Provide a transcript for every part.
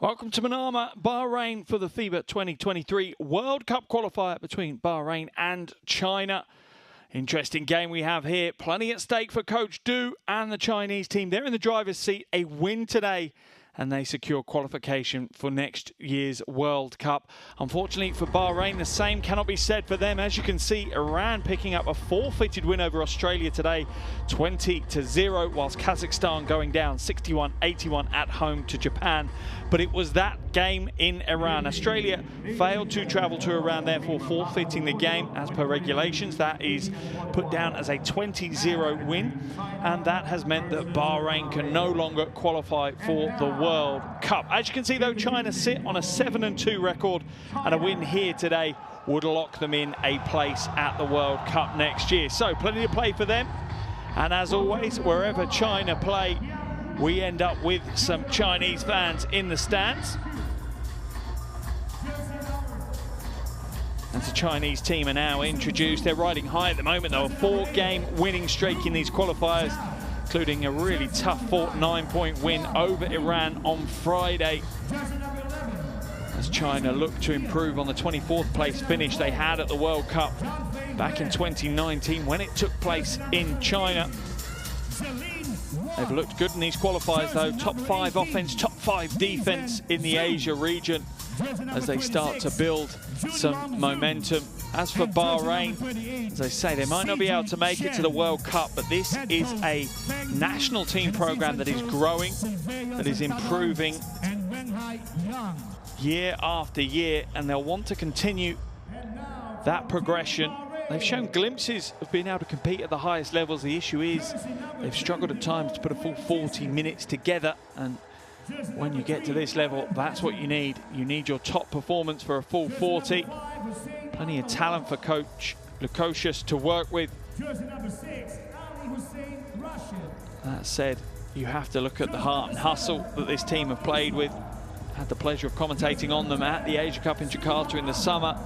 Welcome to Manama, Bahrain for the FIBA 2023 World Cup qualifier between Bahrain and China. Interesting game we have here. Plenty at stake for Coach Du and the Chinese team. They're in the driver's seat. A win today and they secure qualification for next year's World Cup. Unfortunately for Bahrain, the same cannot be said for them. As you can see, Iran picking up a forfeited win over Australia today, 20-0, whilst Kazakhstan going down 61-81 at home to Japan. But it was that game in Iran. Australia failed to travel to Iran, therefore forfeiting the game as per regulations. That is put down as a 20-0 win, and that has meant that Bahrain can no longer qualify for the World Cup. As you can see though, China sit on a 7-2 record, and a win here today would lock them in a place at the World Cup next year. So plenty to play for them, and as always, wherever China play, we end up with some Chinese fans in the stands. As the Chinese team are now introduced, they're riding high at the moment though, a 4-game winning streak in these qualifiers, including a really tough 9-point win over Iran on Friday. As China look to improve on the 24th place finish they had at the World Cup back in 2019 when it took place in China. They've looked good in these qualifiers though, top 5 offense, top 5 defense in the Asia region as they start to build some momentum. As for Bahrain, as I say, they might not be able to make it to the World Cup, but this is a national team program that is growing, that is improving year after year, and they'll want to continue that progression. They've shown glimpses of being able to compete at the highest levels. The issue is they've struggled at times to put a full 40 minutes together, and when you get to this level, that's what you need. You need your top performance for a full 40. Plenty of talent for Coach Lukosius to work with. That said, you have to look at the heart and hustle that this team have played with. Had the pleasure of commentating on them at the Asia Cup in Jakarta in the summer,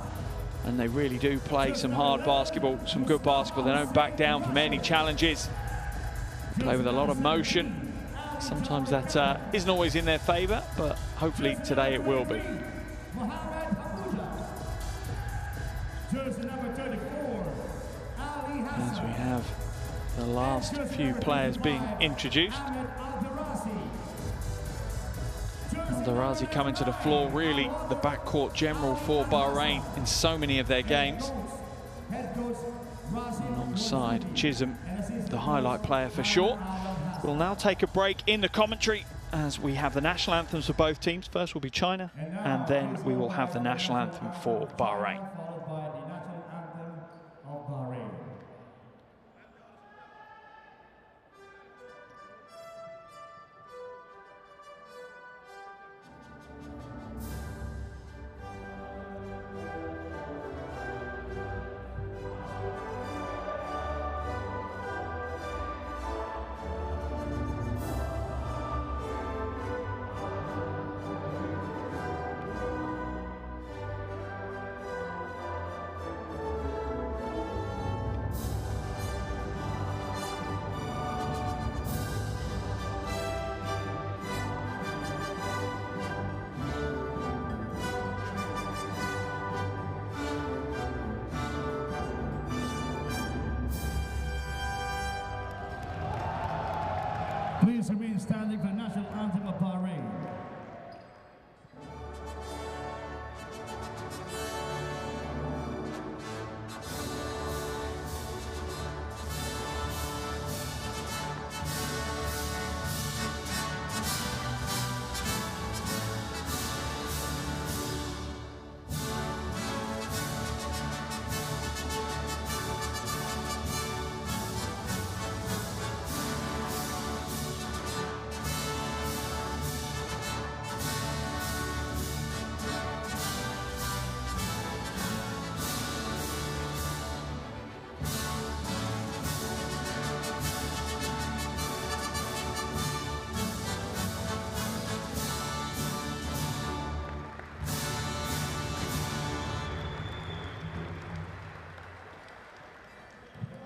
and they really do play some hard basketball, some good basketball. They don't back down from any challenges. They play with a lot of motion. Sometimes that isn't always in their favour, but hopefully today it will be. As we have the last few players being introduced. Al-Darazi coming to the floor, really the backcourt general for Bahrain in so many of their games. Alongside Chisholm, the highlight player for sure. We'll now take a break in the commentary as we have the national anthems for both teams. First will be China, and then we will have the national anthem for Bahrain. Please remain standing for the national anthem of Bahrain.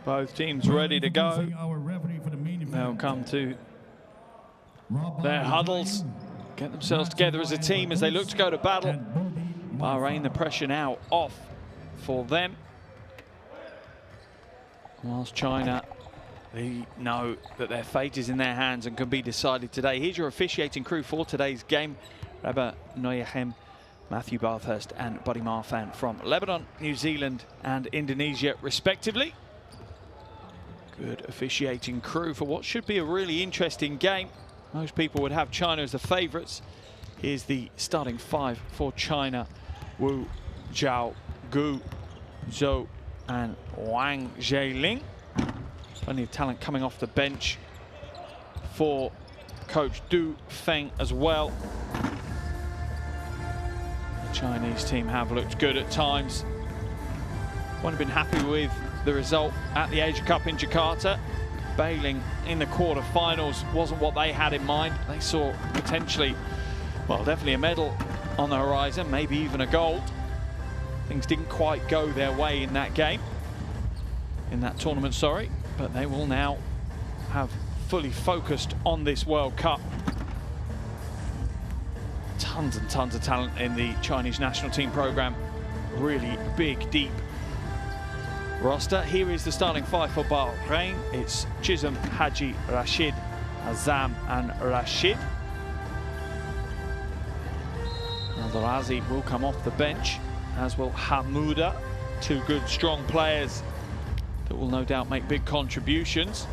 Both teams ready to go. They'll come to their huddles, get themselves together as a team as they look to go to battle. Bahrain, the pressure now off for them. Whilst China, they know that their fate is in their hands and can be decided today. Here's your officiating crew for today's game. Rabah Noyachem, Matthew Bathurst and Buddy Marfan from Lebanon, New Zealand and Indonesia respectively. Good officiating crew for what should be a really interesting game. Most people would have China as the favourites. Here's the starting five for China. Wu, Zhao, Gu, Zhou and Wang Zheling. Plenty of talent coming off the bench for coach Du Feng as well. The Chinese team have looked good at times. Wouldn't have been happy with the result at the Asia Cup in Jakarta. Bailing in the quarter-finals wasn't what they had in mind. They saw potentially, well, definitely a medal on the horizon, maybe even a gold. Things didn't quite go their way in that game, in that tournament, sorry, but they will now have fully focused on this World Cup. Tons and tons of talent in the Chinese national team program. Really big, deep roster. Here is the starting five for Bahrain. It's Chisholm, Haji, Rashid, Azam and Rashid. Al-Darazi will come off the bench, as will Hamouda. Two good, strong players that will no doubt make big contributions.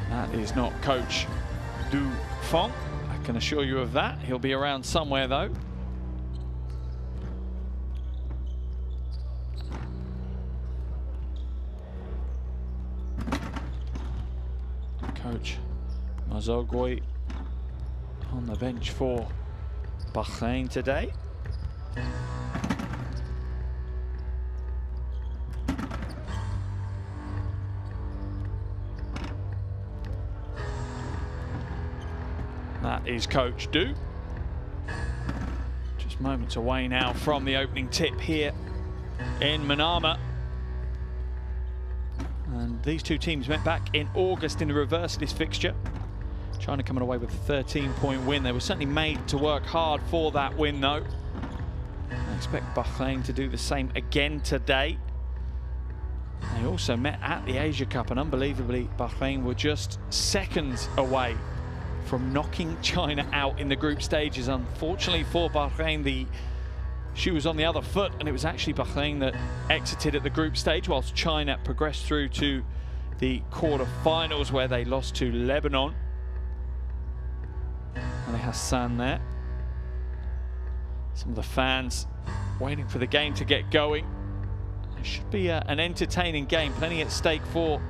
That is not coach Du Feng, I can assure you of that. He'll be around somewhere though. Coach Mazogui on the bench for Bahrain today. That is Coach Du. Just moments away now from the opening tip here in Manama. And these two teams met back in August in the reverse of this fixture. China coming away with a 13-point win. They were certainly made to work hard for that win, though. I expect Bahrain to do the same again today. They also met at the Asia Cup, and unbelievably, Bahrain were just seconds away from knocking China out in the group stages. Unfortunately for Bahrain, the shoe was on the other foot, and it was actually Bahrain that exited at the group stage, whilst China progressed through to the quarter-finals, where they lost to Lebanon. Ali Hassan there. Some of the fans waiting for the game to get going. It should be an entertaining game, plenty at stake for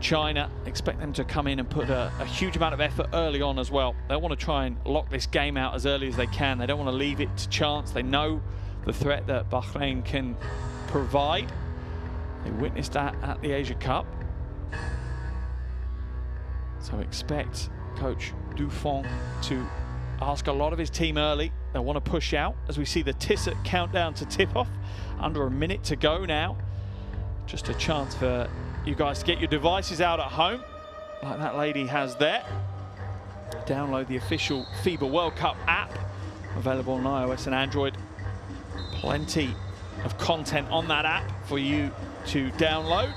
China. Expect them to come in and put a huge amount of effort early on as well. They want to try and lock this game out as early as they can. They don't want to leave it to chance. They know the threat that Bahrain can provide. They witnessed that at the Asia Cup. So expect Coach Du Feng to ask a lot of his team early. They'll want to push out as we see the Tissot countdown to tip-off. Under a minute to go now. Just a chance for you guys to get your devices out at home, like that lady has there. Download the official FIBA World Cup app, available on iOS and Android. Plenty of content on that app for you to download.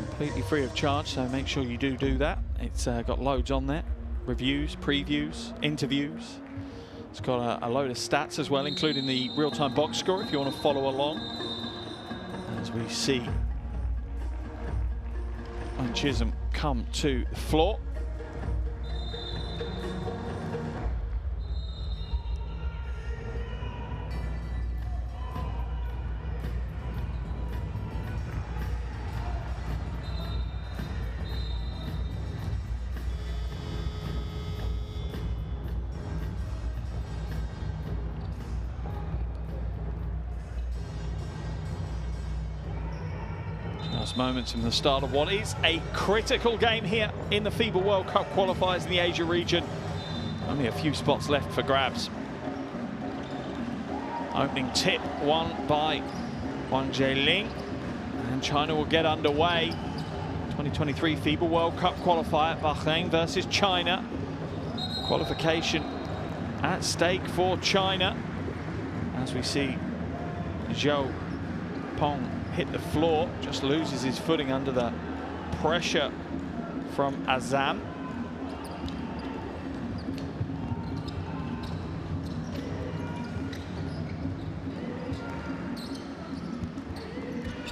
Completely free of charge, so make sure you do that. It's got loads on there. Reviews, previews, interviews. It's got a load of stats as well, including the real-time box score if you want to follow along. As we see when Chisholm come to the floor. Moments from the start of what is a critical game here in the FIBA World Cup qualifiers in the Asia region. Only a few spots left for grabs. Opening tip won by Wang Zheling, and China will get underway. 2023 FIBA World Cup qualifier, Bahrain versus China. Qualification at stake for China as we see Zhou Peng hit the floor, just loses his footing under the pressure from Azam.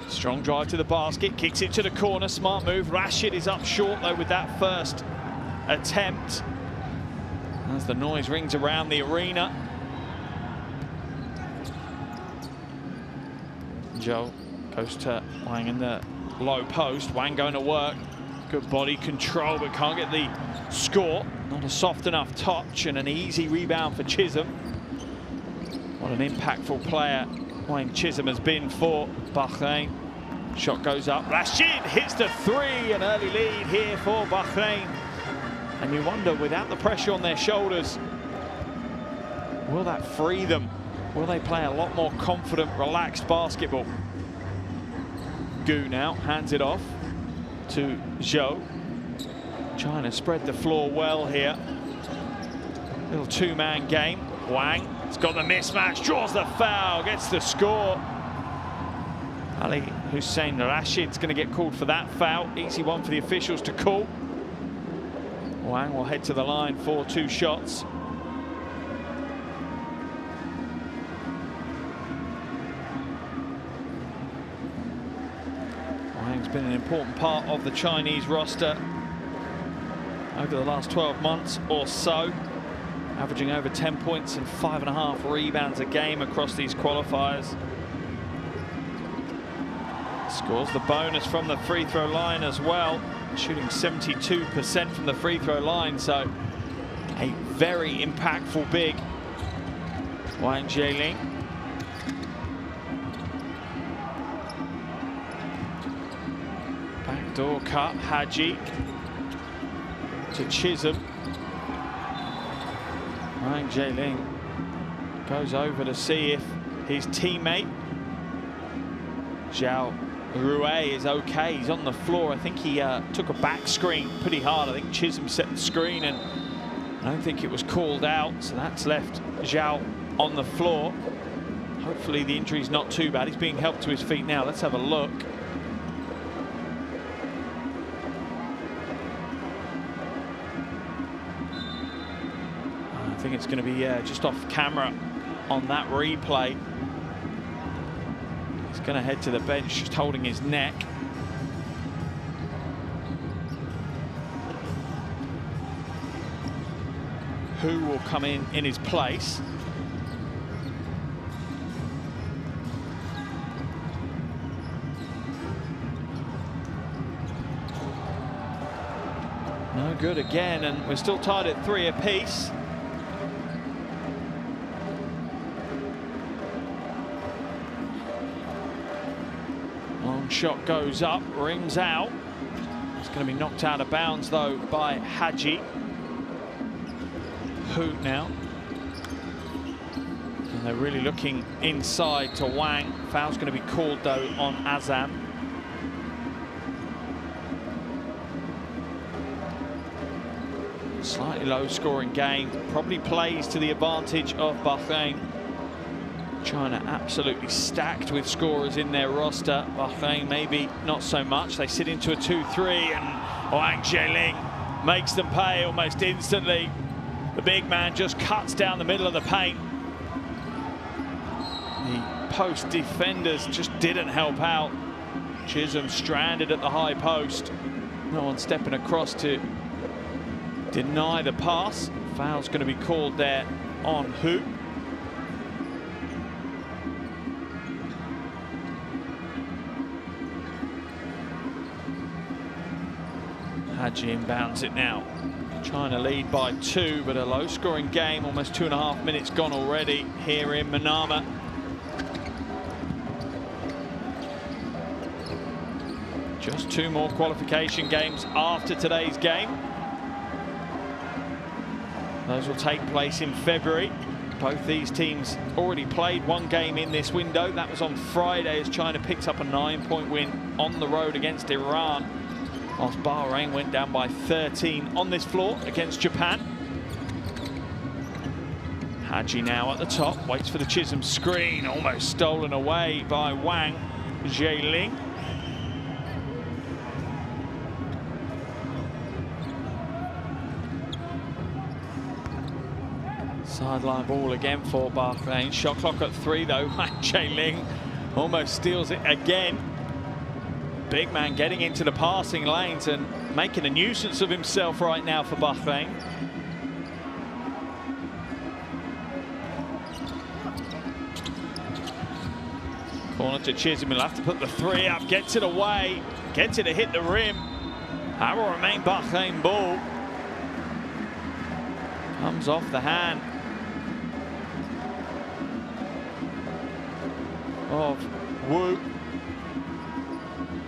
Strong drive to the basket, kicks it to the corner, smart move. Rashid is up short though with that first attempt as the noise rings around the arena. Zhou goes to Wang in the low post. Wang going to work. Good body control, but can't get the score. Not a soft enough touch, and an easy rebound for Chisholm. What an impactful player Wang Chisholm has been for Bahrain. Shot goes up. Rashid hits the three. An early lead here for Bahrain. And you wonder, without the pressure on their shoulders, will that free them? Will they play a lot more confident, relaxed basketball? Gu now hands it off to Zhou. Trying to spread the floor well here. Little two-man game. Wang has got the mismatch, draws the foul, gets the score. Ali Hussein Rashid's going to get called for that foul. Easy one for the officials to call. Wang will head to the line for two shots. Wang's been an important part of the Chinese roster over the last 12 months or so, averaging over 10 points and 5.5 rebounds a game across these qualifiers. Scores the bonus from the free throw line as well, shooting 72% from the free throw line, so a very impactful big. Wang Jialing. Backdoor cut, Haji to Chisholm. Wang Jialing goes over to see if his teammate Zhao Rue is okay. He's on the floor. I think he took a back screen pretty hard. I think Chisholm set the screen and I don't think it was called out. So that's left Zhao on the floor. Hopefully the injury's not too bad. He's being helped to his feet now. Let's have a look. I think it's going to be just off camera on that replay. He's going to head to the bench, just holding his neck. Who will come in his place? No good again, and we're still tied at 3 apiece. Long shot goes up, rims out. It's going to be knocked out of bounds though by Haji. Hoot now. And they're really looking inside to Wang. Foul's going to be called though on Azam. Slightly low scoring game, probably plays to the advantage of Bahrain. China absolutely stacked with scorers in their roster. Bahrain maybe not so much. They sit into a 2-3 and Wang Jialing makes them pay almost instantly. The big man just cuts down the middle of the paint. The post defenders just didn't help out. Chisholm stranded at the high post. No one stepping across to deny the pass. Foul's going to be called there on Hu. Haji inbounds it now. China lead by 2, but a low-scoring game. Almost 2.5 minutes gone already here in Manama. Just 2 more qualification games after today's game. Those will take place in February. Both these teams already played 1 game in this window. That was on Friday as China picks up a 9-point win on the road against Iran. whilst Bahrain went down by 13 on this floor against Japan. Haji now at the top, waits for the Chisholm screen, almost stolen away by Wang Zheling. Sideline ball again for Bahrain. Shot clock at 3 though. Wang Zheling almost steals it again. Big man getting into the passing lanes and making a nuisance of himself right now for Bahrain. Corner to Chisholm, he'll have to put the 3 up, gets it away, gets it to hit the rim. That will remain Bahrain ball. Comes off the hand of Wu.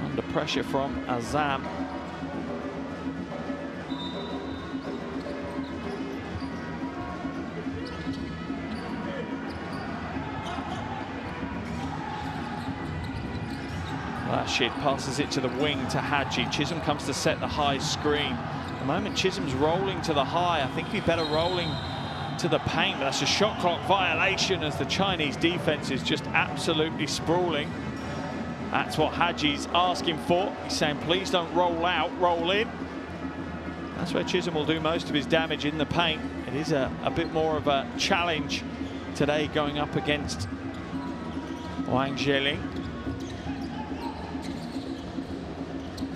Under pressure from Azam. Rashid passes it to the wing to Haji. Chisholm comes to set the high screen. At the moment Chisholm's rolling to the high. I think he'd be better rolling to the paint, but that's a shot clock violation as the Chinese defense is just absolutely sprawling. That's what Haji's asking for. He's saying, please don't roll out, roll in. That's where Chisholm will do most of his damage, in the paint. It is a bit more of a challenge today going up against Wang Zheling.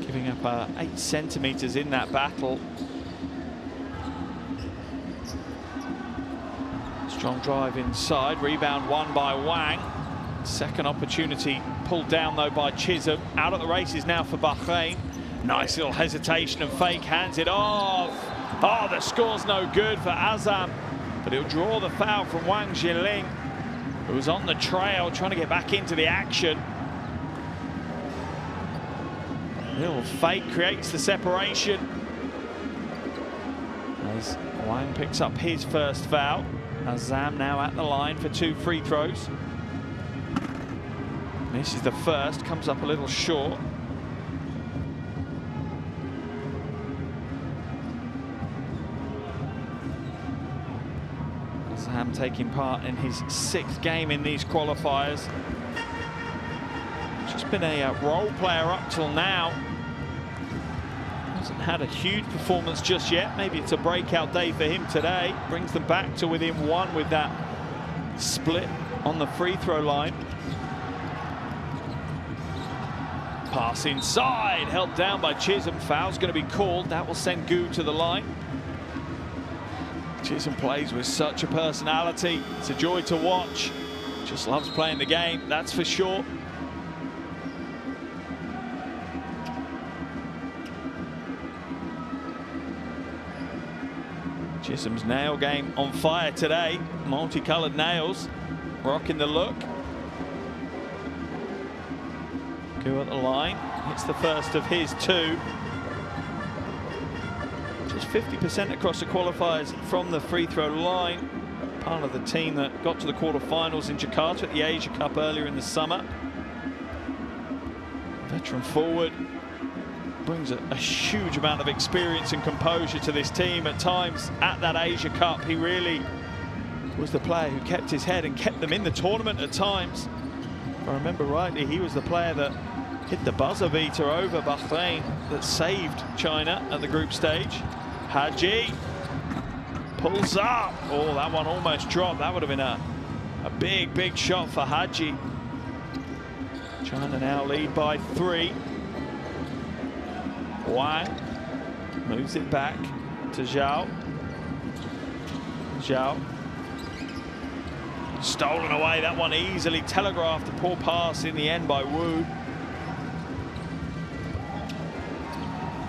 Giving up 8 centimeters in that battle. Strong drive inside, rebound won by Wang. Second opportunity pulled down though by Chisholm. Out of the races now for Bahrain. Nice little hesitation and fake, hands it off. Oh, the score's no good for Azam, but he'll draw the foul from Wang Zheling, who was on the trail trying to get back into the action. Little fake creates the separation as Wang picks up his first foul. Azam now at the line for 2 free throws. This is the first, comes up a little short. Azam taking part in his 6th game in these qualifiers. Just been a role player up till now. Hasn't had a huge performance just yet. Maybe it's a breakout day for him today. Brings them back to within 1 with that split on the free throw line. Pass inside, held down by Chisholm. Foul's going to be called. That will send Gu to the line. Chisholm plays with such a personality. It's a joy to watch. Just loves playing the game, that's for sure. Chisholm's nail game on fire today. Multicolored nails, rocking the look. Gu at the line, hits the first of his 2. Just 50% across the qualifiers from the free throw line. Part of the team that got to the quarterfinals in Jakarta at the Asia Cup earlier in the summer. Veteran forward. Brings a huge amount of experience and composure to this team. At times at that Asia Cup, he really was the player who kept his head and kept them in the tournament at times. If I remember rightly, he was the player that hit the buzzer beater over Bahrain that saved China at the group stage. Haji pulls up. Oh, that one almost dropped. That would have been a big, big shot for Haji. China now lead by 3. Wang moves it back to Zhao. Zhao. Stolen away, that one easily telegraphed. A poor pass in the end by Wu.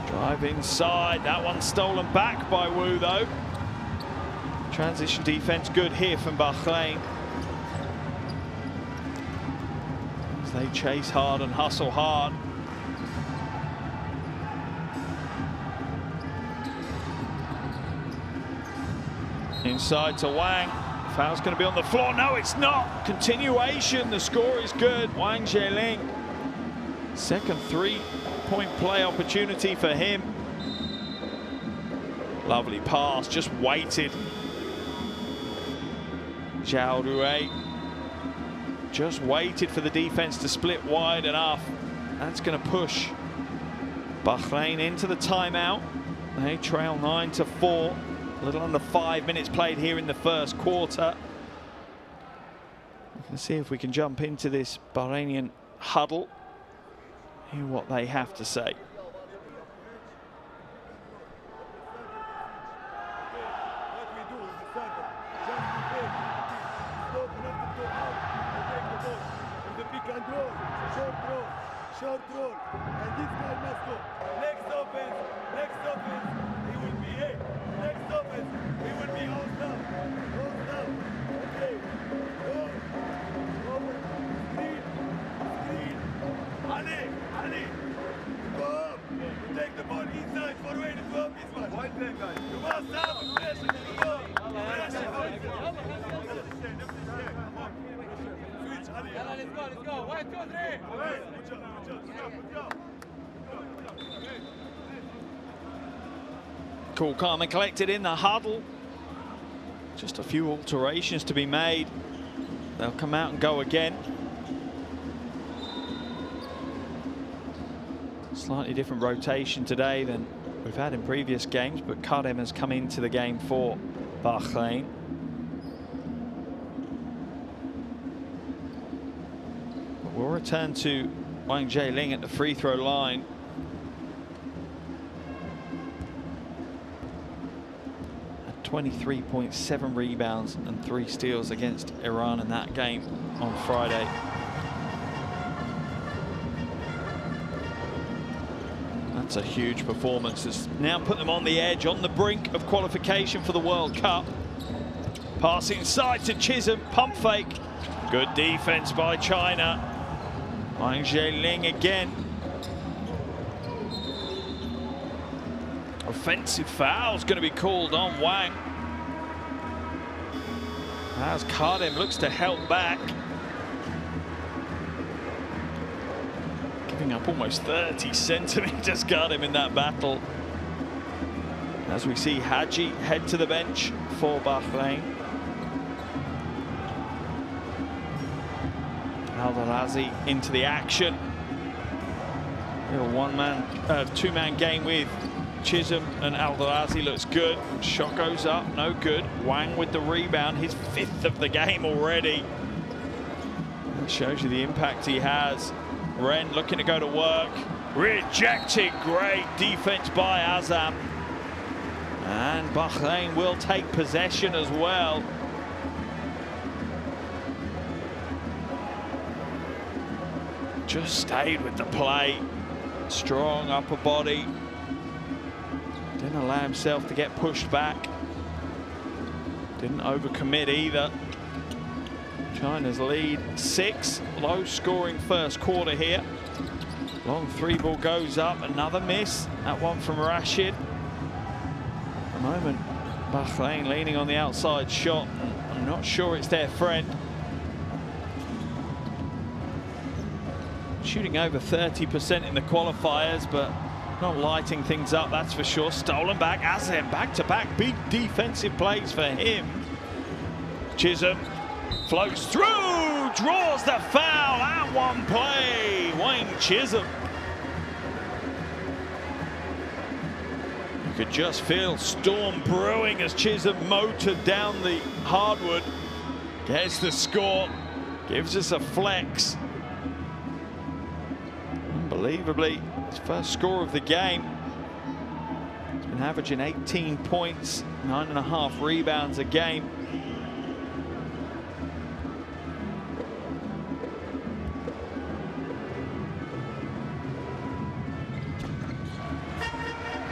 Drive inside, that one stolen back by Wu though. Transition defense good here from Bahrain. As they chase hard and hustle hard. Inside to Wang. Foul's going to be on the floor. No, it's not. Continuation. The score is good. Wang Zheling. Second 3 Point play opportunity for him. Lovely pass, just waited. Zhao Rui just waited for the defense to split wide enough. That's going to push Bahrain into the timeout. They trail 9-4. A little under 5 minutes played here in the first quarter. Let's see if we can jump into this Bahrainian huddle. Hear what they have to say. Short roll, and this guy must go. Next offense, he will be here. Next offense, he will be all down. Okay, go. Over. Screen. Ali. Go up. You take the ball inside for way to go up this one. White leg, guys. You must have pressure to go. Switch, Ali. Let's go. 1, 2, 3. Cool, calm and collected in the huddle. Just a few alterations to be made. They'll come out and go again. Slightly different rotation today than we've had in previous games, but Kadem has come into the game for Bahrain. But we'll return to Wang Jialing at the free throw line. At 23.7 rebounds and 3 steals against Iran in that game on Friday. That's a huge performance. It's now put them on the edge, on the brink of qualification for the World Cup. Pass inside to Chisholm, pump fake. Good defense by China. Wang Jialing again. Offensive foul's going to be called on Wang. As Kadem looks to help back. Giving up almost 30 centimeters, Kadem in that battle. As we see Haji head to the bench for Bahrain. Al-Darazi into the action. Little two-man game with Chisholm and Al-Darazi looks good. Shot goes up, no good. Wang with the rebound, his 5th of the game already. That shows you the impact he has. Ren looking to go to work. Rejected, great defense by Azam. And Bahrain will take possession as well. Just stayed with the play. Strong upper body. Didn't allow himself to get pushed back. Didn't overcommit either. China's lead 6. Low scoring first quarter here. Long 3-ball goes up. Another miss. That one from Rashid. At the moment, Bahrain leaning on the outside shot. I'm not sure it's their friend. Shooting over 30% in the qualifiers, but not lighting things up, that's for sure. Stolen back, Azem back-to-back, big defensive plays for him. Chisholm floats through, draws the foul, at one play, Wayne Chisholm. You could just feel storm brewing as Chisholm motored down the hardwood. Gets the score, gives us a flex. Unbelievably, his first score of the game. He's been averaging 18 points, 9.5 rebounds a game.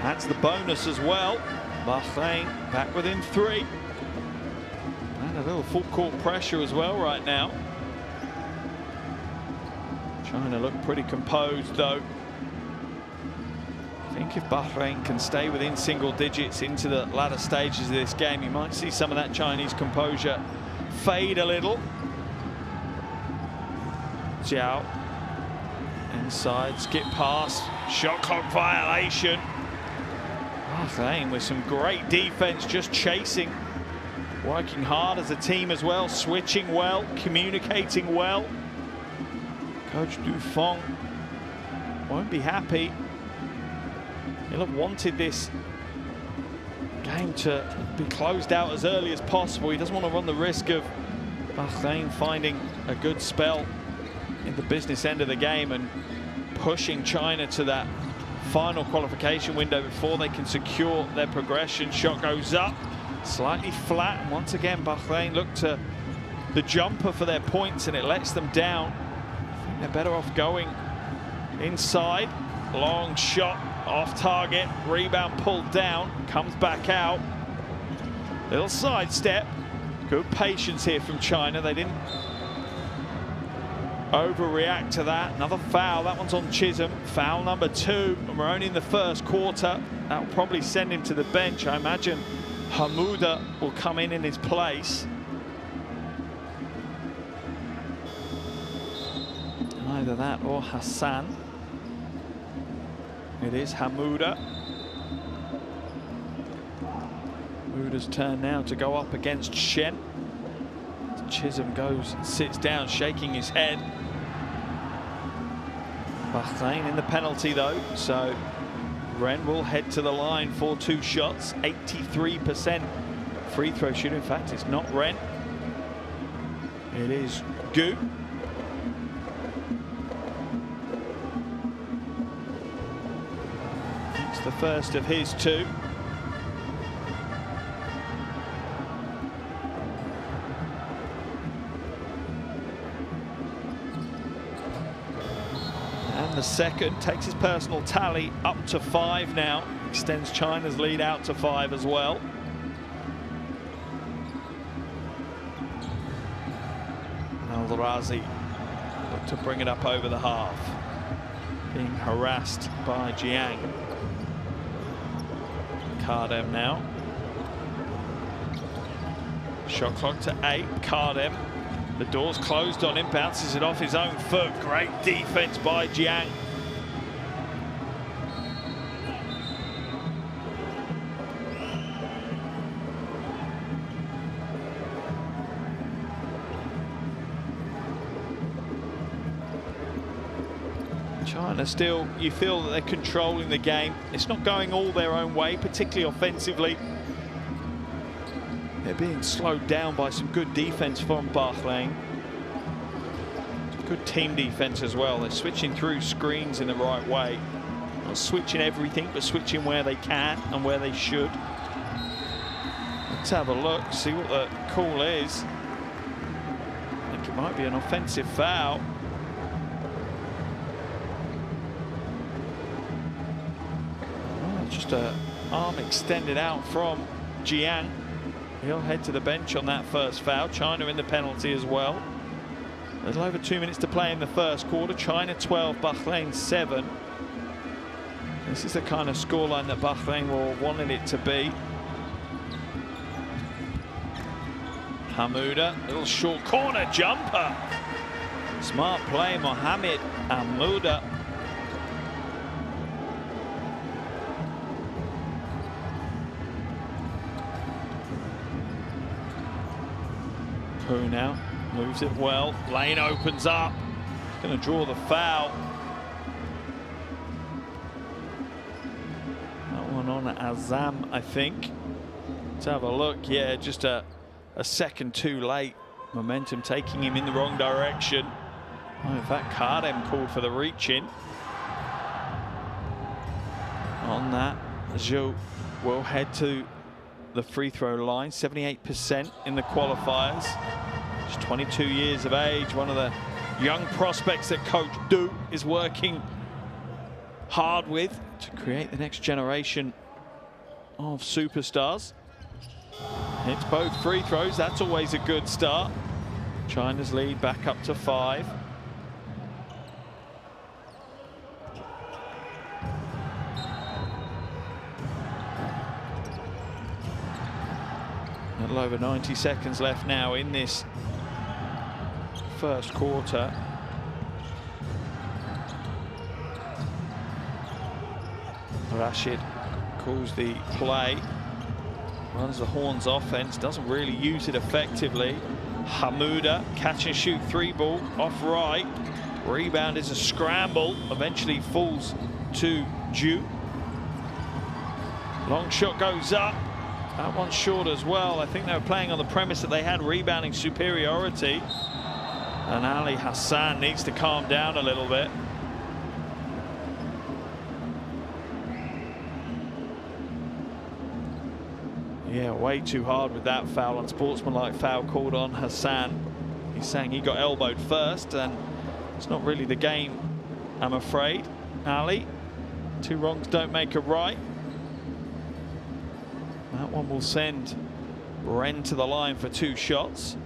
That's the bonus as well. Bahrain back within 3. And a little full court pressure as well right now. China look pretty composed though. I think if Bahrain can stay within single digits into the latter stages of this game, you might see some of that Chinese composure fade a little. Zhao Inside, skip pass, shot clock violation. Bahrain with some great defense, just chasing, working hard as a team as well, switching well, communicating well. Coach Dufong won't be happy. He'll have wanted this game to be closed out as early as possible. He doesn't want to run the risk of Bahrain finding a good spell in the business end of the game and pushing China to that final qualification window before they can secure their progression. Shot goes up, slightly flat, and once again Bahrain look to the jumper for their points and it lets them down. I think they're better off going inside. Long shot off target, rebound pulled down, comes back out. Little sidestep. Good patience here from China. They didn't overreact to that. Another foul. That one's on Chisholm. Foul number 2. And we're only in the first quarter. That will probably send him to the bench. I imagine Hamouda will come in his place. Either that or Hassan. It is Hamouda. Hamouda's turn now to go up against Shen. Chisholm goes, sits down, shaking his head. Bahrain in the penalty though, so Ren will head to the line for 2 shots. 83% free throw shooting. In fact, it's not Ren. It is Gu. It's the first of his 2. The second takes his personal tally up to 5 now, extends China's lead out to 5 as well. Al-Razi look to bring it up over the half, being harassed by Jiang. Kardem now. Shot clock to 8. Kardem. The door's closed on him, bounces it off his own foot. Great defense by Jiang. China still, you feel that they're controlling the game. It's not going all their own way, particularly offensively. They're being slowed down by some good defense from Bahrain. Good team defense as well. They're switching through screens in the right way. Not switching everything, but switching where they can and where they should. Let's have a look, see what the call is. I think it might be an offensive foul. Oh, just an arm extended out from Jiang. He'll head to the bench on that first foul. China in the penalty as well. A little over 2 minutes to play in the first quarter. China 12, Bahrain 7. This is the kind of scoreline that Bahrain were wanting it to be. Hamouda, little short corner jumper. Smart play, Mohamed Hamouda. Now moves it well. Lane opens up. Going to draw the foul. That one on Azam, I think. Let's have a look. Yeah, just a second too late. Momentum taking him in the wrong direction. Oh, in fact, Kardem called for the reach in. On that, Zhou will head to the free throw line. 78% in the qualifiers. He's 22 years of age, one of the young prospects that Coach Du is working hard with to create the next generation of superstars. Hits both free throws, that's always a good start. China's lead back up to 5. A little over 90 seconds left now in this first quarter. Rashid calls the play, runs the horns offense, doesn't really use it effectively. Hamouda, catch and shoot 3-ball off right. Rebound is a scramble, eventually falls to Ju. Long shot goes up. That one's short as well. I think they were playing on the premise that they had rebounding superiority. And Ali Hassan needs to calm down a little bit. Yeah, way too hard with that foul, unsportsmanlike foul called on Hassan. He's saying he got elbowed first, and it's not really the game, I'm afraid. Ali, 2 wrongs don't make a right. That one will send Ren to the line for 2 shots.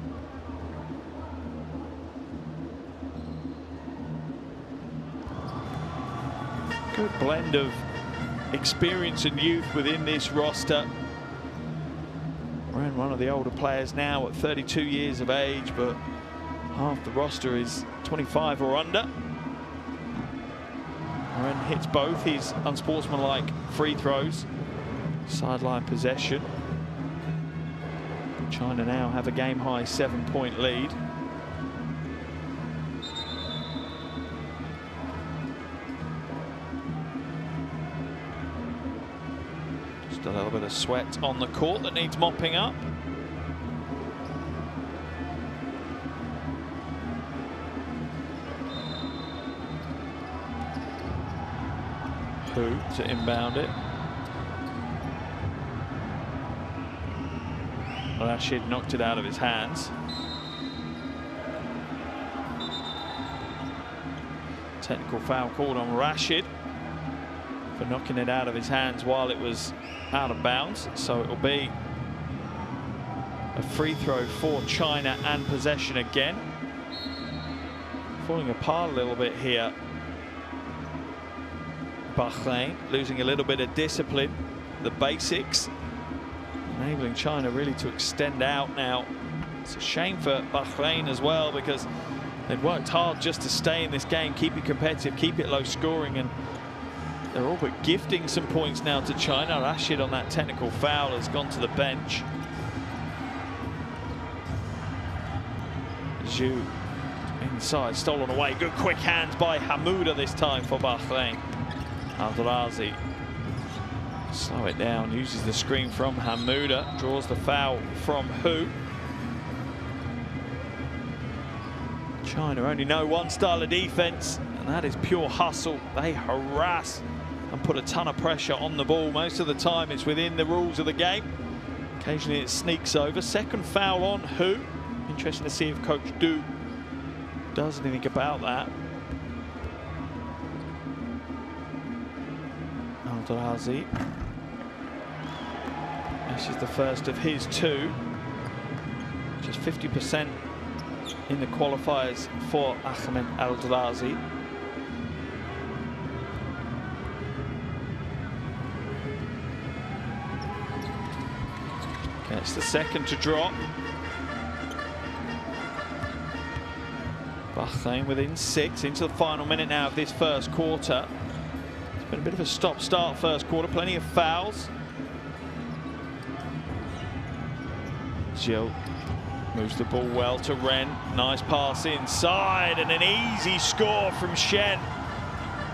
Good blend of experience and youth within this roster. Ren, one of the older players now at 32 years of age, but half the roster is 25 or under. Ren hits both his unsportsmanlike free throws. Sideline possession. China now have a game-high 7-point lead. Just a little bit of sweat on the court that needs mopping up. Hu to inbound it. Rashid knocked it out of his hands. Technical foul called on Rashid for knocking it out of his hands while it was out of bounds. So it will be a free throw for China and possession again. Falling apart a little bit here. Bahrain losing a little bit of discipline, the basics, enabling China really to extend out now. It's a shame for Bahrain as well, because they'd worked hard just to stay in this game, keep it competitive, keep it low scoring, and they're all but gifting some points now to China. Rashid on that technical foul has gone to the bench. Zhu inside, stolen away. Good quick hands by Hamouda this time for Bahrain. Al-Darazi slow it down, uses the screen from Hamouda, draws the foul from Hu. China only know one style of defense, and that is pure hustle. They harass and put a ton of pressure on the ball. Most of the time it's within the rules of the game. Occasionally it sneaks over. Second foul on Hu. Interesting to see if Coach Du does anything about that. Al-Darazi. This is the first of his 2. Just 50% in the qualifiers for Ahmed Al-Darazi. Gets the second to drop. Bahrain within 6 into the final minute now of this first quarter. It's been a bit of a stop-start first quarter, plenty of fouls. Zhou moves the ball well to Ren. Nice pass inside and an easy score from Shen.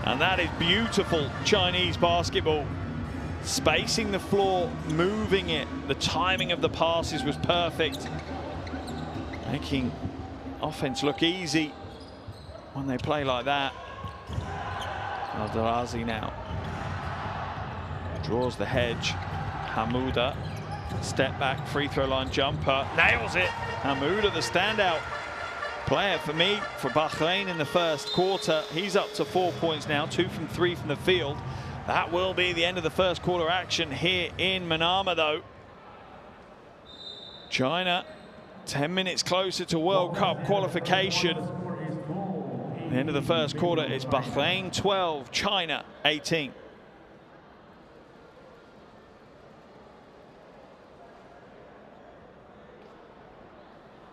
And that is beautiful Chinese basketball. Spacing the floor, moving it. The timing of the passes was perfect. Making offense look easy when they play like that. Al-Darazi now draws the hedge. Hamouda, step back, free throw line jumper, nails it. Hamouda, the standout player for me for Bahrain in the first quarter. He's up to 4 points now, 2 from 3 from the field. That will be the end of the first quarter action here in Manama, though. China 10 minutes closer to World Cup qualification. The end of the first quarter is Bahrain 12, China 18.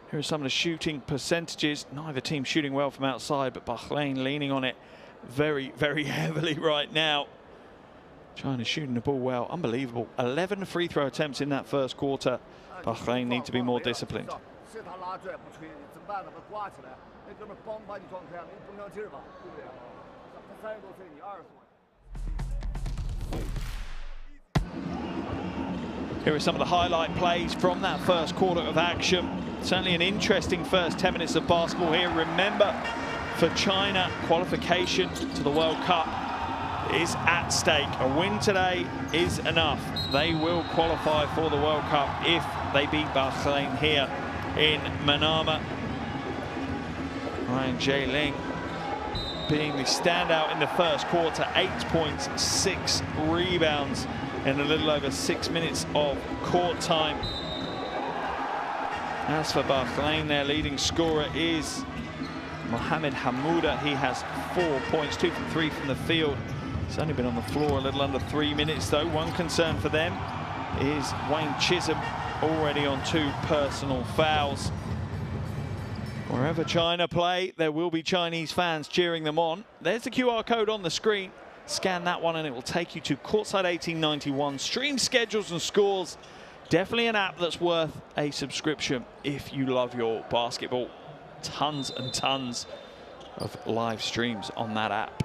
Here are some of the shooting percentages. Neither team shooting well from outside, but Bahrain leaning on it very, very heavily right now. China's shooting the ball well. Unbelievable. 11 free throw attempts in that first quarter. Bahrain need to be more disciplined. Here are some of the highlight plays from that first quarter of action. Certainly an interesting first 10 minutes of basketball here. Remember, for China, qualification to the World Cup is at stake. A win today is enough. They will qualify for the World Cup if they beat Bahrain here in Manama. Ryan J-Ling being the standout in the first quarter. 8 points, 6 rebounds in a little over 6 minutes of court time. As for Bahrain, their leading scorer is Mohamed Hamouda. He has 4 points, 2 from 3 from the field. He's only been on the floor a little under 3 minutes, though. One concern for them is Wayne Chisholm, already on 2 personal fouls. Wherever China play, there will be Chinese fans cheering them on. There's the QR code on the screen. Scan that one and it will take you to Courtside 1891. Stream schedules and scores. Definitely an app that's worth a subscription if you love your basketball. Tons and tons of live streams on that app.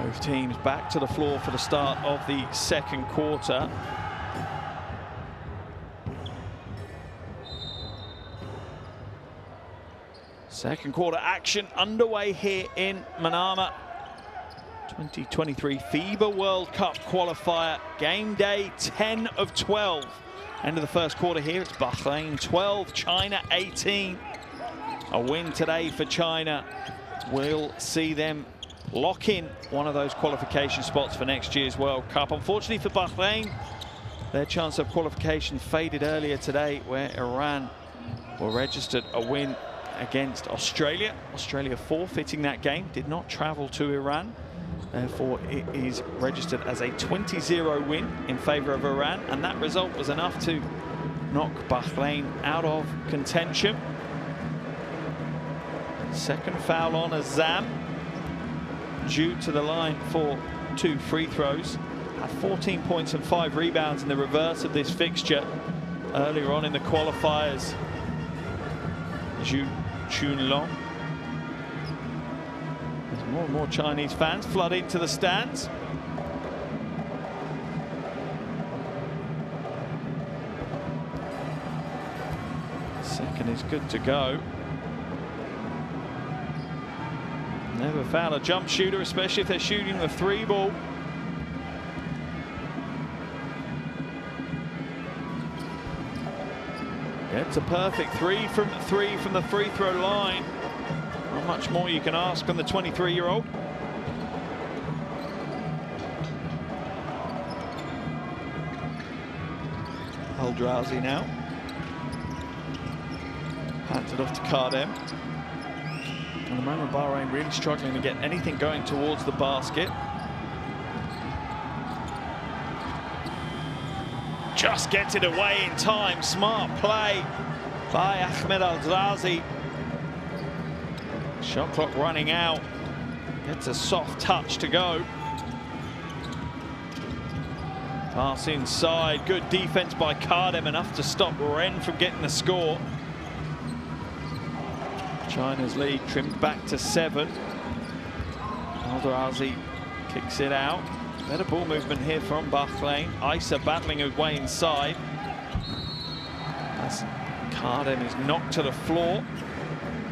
Both teams back to the floor for the start of the second quarter. Second quarter action underway here in Manama. 2023 FIBA World Cup qualifier. Game day 10 of 12. End of the first quarter here. It's Bahrain 12, China 18. A win today for China will see them lock in one of those qualification spots for next year's World Cup. Unfortunately for Bahrain, their chance of qualification faded earlier today, where Iran were registered a win against Australia. Australia forfeiting that game, did not travel to Iran. Therefore, it is registered as a 20-0 win in favor of Iran, and that result was enough to knock Bahrain out of contention. Second foul on Azam, due to the line for 2 free throws. Had 14 points and 5 rebounds in the reverse of this fixture earlier on in the qualifiers. Zhu Chunlong. There's more and more Chinese fans flood into the stands. Second is good to go. Never foul a jump shooter, especially if they're shooting the 3 ball. It's a perfect 3 from the free throw line. Not much more you can ask from the 23-year-old. Eldrazi now. Hands it off to Kardem. At the moment, Bahrain really struggling to get anything going towards the basket. Just gets it away in time. Smart play by Ahmed Eldrazi. Shot clock running out. Gets a soft touch to go. Pass inside. Good defense by Kardem, enough to stop Ren from getting the score. China's lead trimmed back to 7. Eldrazi kicks it out. Better ball movement here from Bahrain. Isa battling his way inside. As Kardem is knocked to the floor.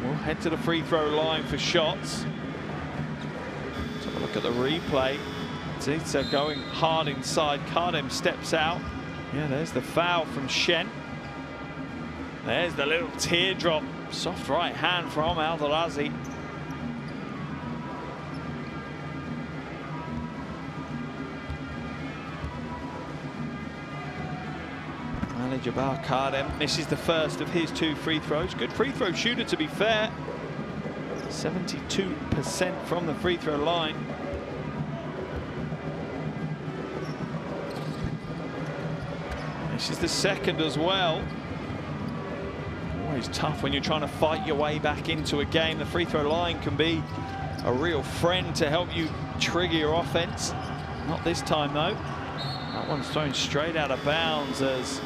We'll head to the free throw line for shots. Let's have a look at the replay. Zita going hard inside. Kardem steps out. Yeah, there's the foul from Shen. There's the little teardrop. Soft right hand from Eldrazi. Jabbar Kardem misses the first of his 2 free throws. Good free throw shooter, to be fair. 72% from the free throw line. This is the second as well. Always tough when you're trying to fight your way back into a game. The free throw line can be a real friend to help you trigger your offense. Not this time, though. That one's thrown straight out of bounds as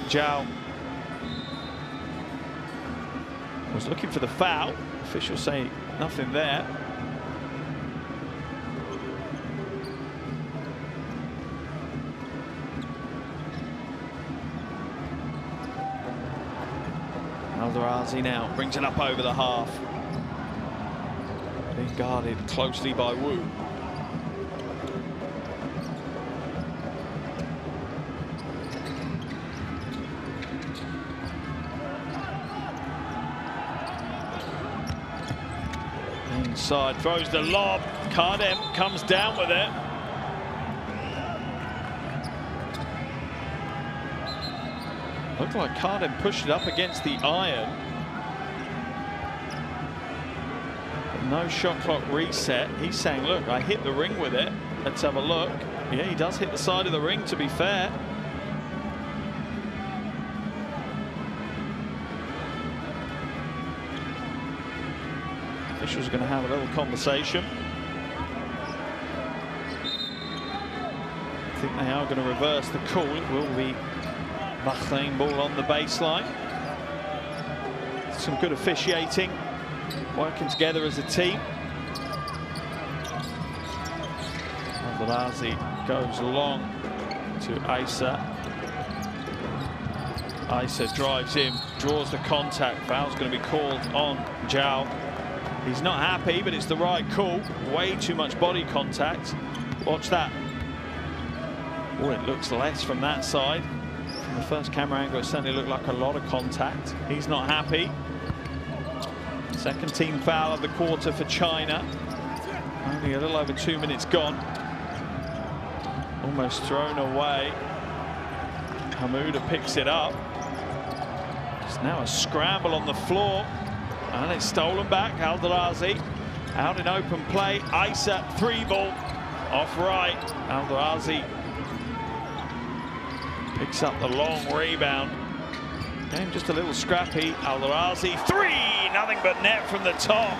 Zhao was looking for the foul. Officials say nothing there. Al-Darazi now brings it up over the half. Being guarded closely by Wu. Inside, throws the lob. Kardem comes down with it. Looked like Kardem pushed it up against the iron. But no shot clock reset. He's saying, look, I hit the ring with it. Let's have a look. Yeah, he does hit the side of the ring, to be fair. Officials are going to have a little conversation. I think they are going to reverse the call. It will be Bahrain ball on the baseline. Some good officiating, working together as a team. Al-Darazi goes long to Isa. Isa drives in, draws the contact. Foul's going to be called on Zhao. He's not happy, but it's the right call. Way too much body contact. Watch that. Oh, it looks less from that side. From the first camera angle, it certainly looked like a lot of contact. He's not happy. Second team foul of the quarter for China. Only a little over 2 minutes gone. Almost thrown away. Hamouda picks it up. It's now a scramble on the floor. And it's stolen back. Al-Darazi out in open play. Isa, 3-ball off right. Al-Darazi picks up the long rebound. Game just a little scrappy. Al-Darazi, 3! Nothing but net from the top.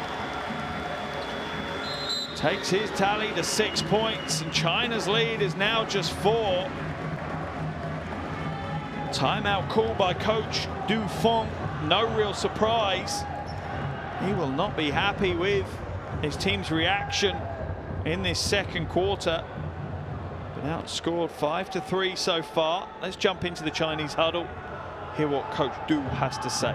Takes his tally to 6 points, and China's lead is now just 4. Timeout called by coach Du Feng. No real surprise. He will not be happy with his team's reaction in this second quarter. But outscored 5-3 so far. Let's jump into the Chinese huddle. Hear what Coach Du has to say.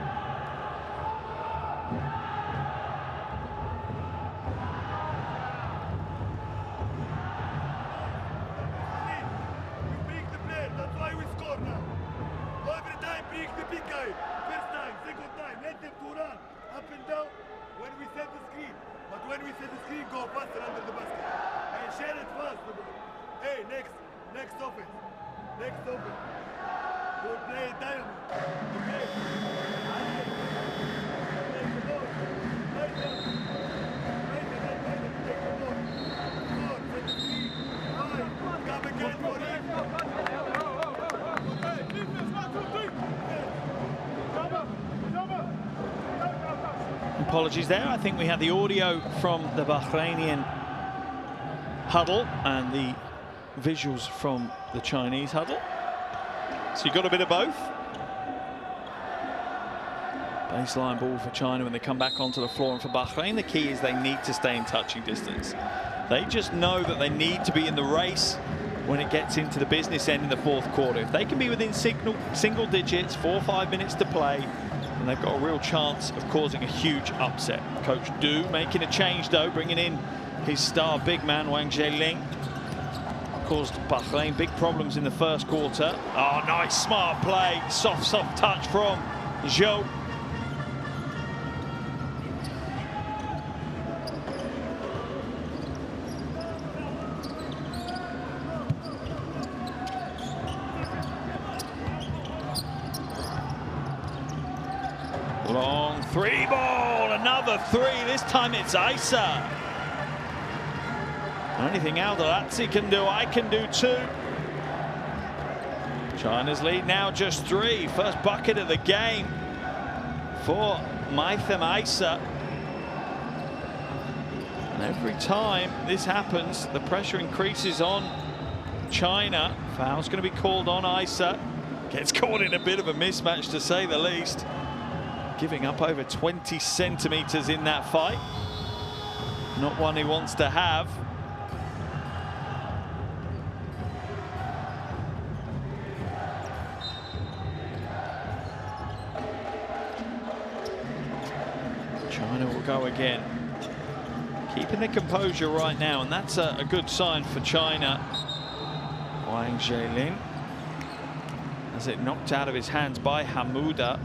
Apologies there. I think we had the audio from the Bahrainian huddle and the visuals from the Chinese huddle. So you got a bit of both. Baseline ball for China when they come back onto the floor, and for Bahrain the key is they need to stay in touching distance. They just know that they need to be in the race when it gets into the business end in the fourth quarter. If they can be within single digits, 4 or 5 minutes to play, and they've got a real chance of causing a huge upset. Coach Du making a change though, bringing in his star big man Wang Zheling. Caused Bahrain big problems in the first quarter. Oh, nice smart play, soft touch from Zhou. Long 3-ball, another 3. This time it's Isa. Anything Al-Darazi can do, I can do too. China's lead now just 3. First bucket of the game for Maitham Isa. And every time this happens, the pressure increases on China. Foul's going to be called on Isa. Gets caught in a bit of a mismatch, to say the least. Giving up over 20 centimeters in that fight. Not one he wants to have. China will go again. Keeping the composure right now, and that's a good sign for China. Wang Zhelin has it knocked out of his hands by Hamouda.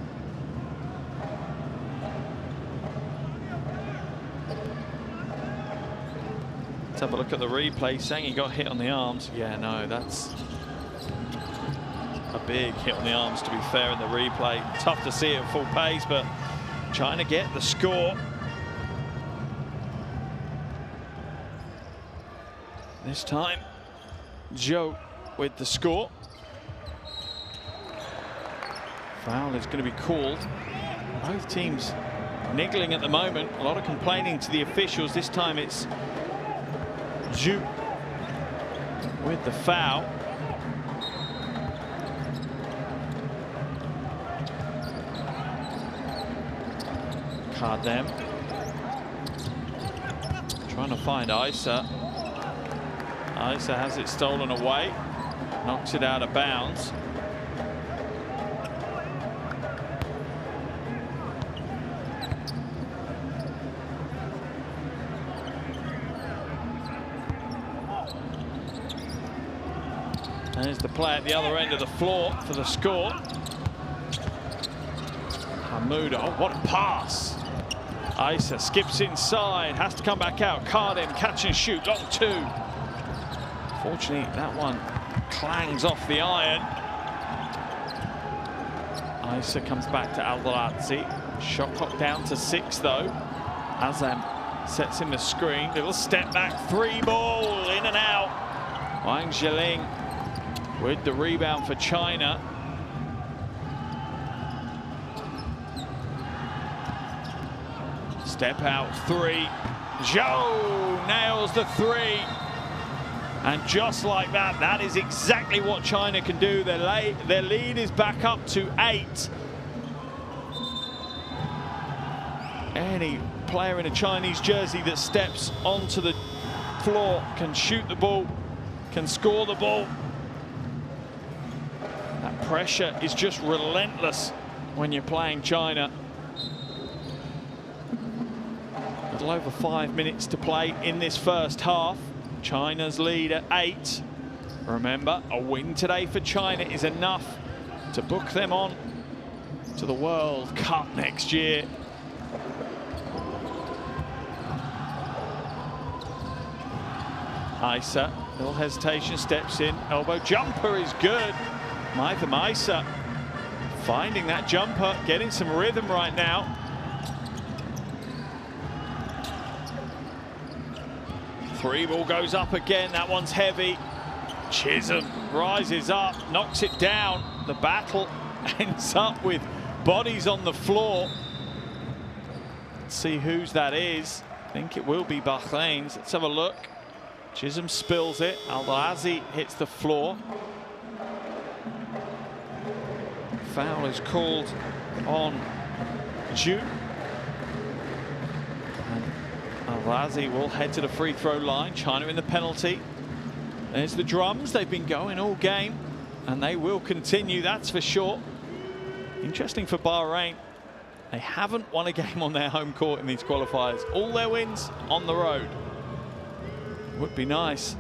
Let's have a look at the replay, saying he got hit on the arms. Yeah, no, that's a big hit on the arms, to be fair, in the replay. Tough to see it at full pace, but China get the score. This time, Zhou with the score. Foul is going to be called. Both teams niggling at the moment. A lot of complaining to the officials. This time it's Zhou with the foul. Kardem trying to find Isa. Isa has it stolen away, knocks it out of bounds. There's the play at the other end of the floor for the score. Hamouda, oh, what a pass. Isa skips inside, has to come back out. Kardem catch and shoot, long two. Fortunately, that one clangs off the iron. Isa comes back to Al-Ghalazzi. Shot clock down to 6 though. Azam sets in the screen. Little step back, 3 ball, in and out. Wang Zhelin with the rebound for China. Step out 3. Zhou nails the 3. And just like that, that is exactly what China can do. Their lead is back up to 8. Any player in a Chinese jersey that steps onto the floor can shoot the ball, can score the ball. That pressure is just relentless when you're playing China. A little over 5 minutes to play in this first half. China's lead at 8. Remember, a win today for China is enough to book them on to the World Cup next year. Isa, little hesitation, steps in, elbow jumper is good. Maitham Isa finding that jumper, getting some rhythm right now. 3 ball goes up again, that one's heavy. Chisholm rises up, knocks it down. The battle ends up with bodies on the floor. Let's see whose that is. I think it will be Bahrain's. Let's have a look. Chisholm spills it. Al-Ghalazzi hits the floor. Foul is called on Zhou. Al-Ghalazzi will head to the free throw line. China in the penalty. There's the drums. They've been going all game, and they will continue, that's for sure. Interesting for Bahrain. They haven't won a game on their home court in these qualifiers. All their wins on the road. Would be nice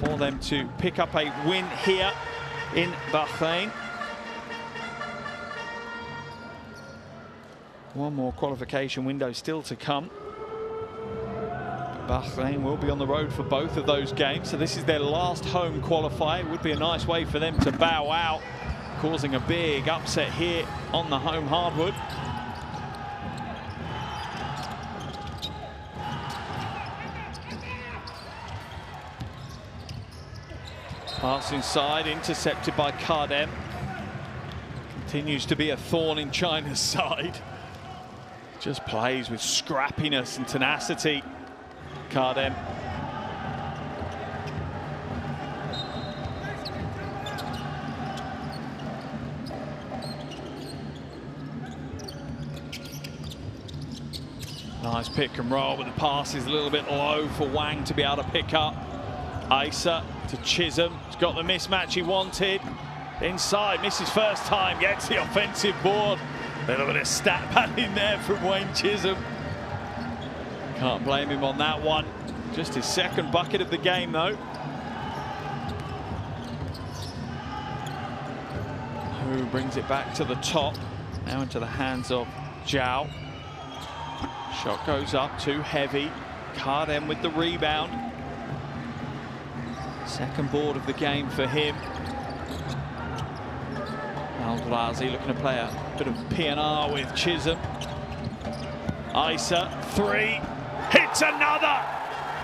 for them to pick up a win here in Bahrain. One more qualification window still to come. Bahrain will be on the road for both of those games, so this is their last home qualifier. It would be a nice way for them to bow out, causing a big upset here on the home hardwood. Pass inside, intercepted by Kardem. Continues to be a thorn in China's side. Just plays with scrappiness and tenacity. Kardem. Nice pick and roll, but the pass is a little bit low for Wang to be able to pick up. Isa to Chisholm. He's got the mismatch he wanted. Inside, misses first time, gets the offensive board. A little bit of stat pad in there from Wayne Chisholm. Can't blame him on that one. Just his second bucket of the game, though. Who brings it back to the top. Now into the hands of Zhao. Shot goes up, too heavy. Kardem with the rebound. Second board of the game for him. Al-Ghazi looking to play a bit of P&R with Chisholm. Isa, three, hits another!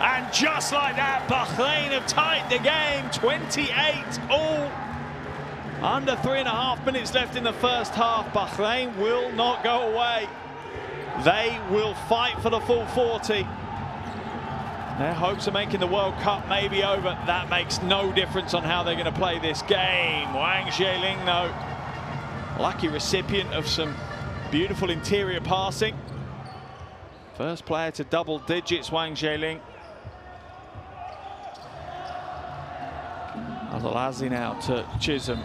And just like that, Bahrain have tied the game, 28-all. Under 3.5 minutes left in the first half. Bahrain will not go away. They will fight for the full 40. Their hopes of making the World Cup may be over. That makes no difference on how they're going to play this game. Wang Zheling, though, lucky recipient of some beautiful interior passing. First player to double digits, Wang Zheling. Al-Ghazi now to Chisholm.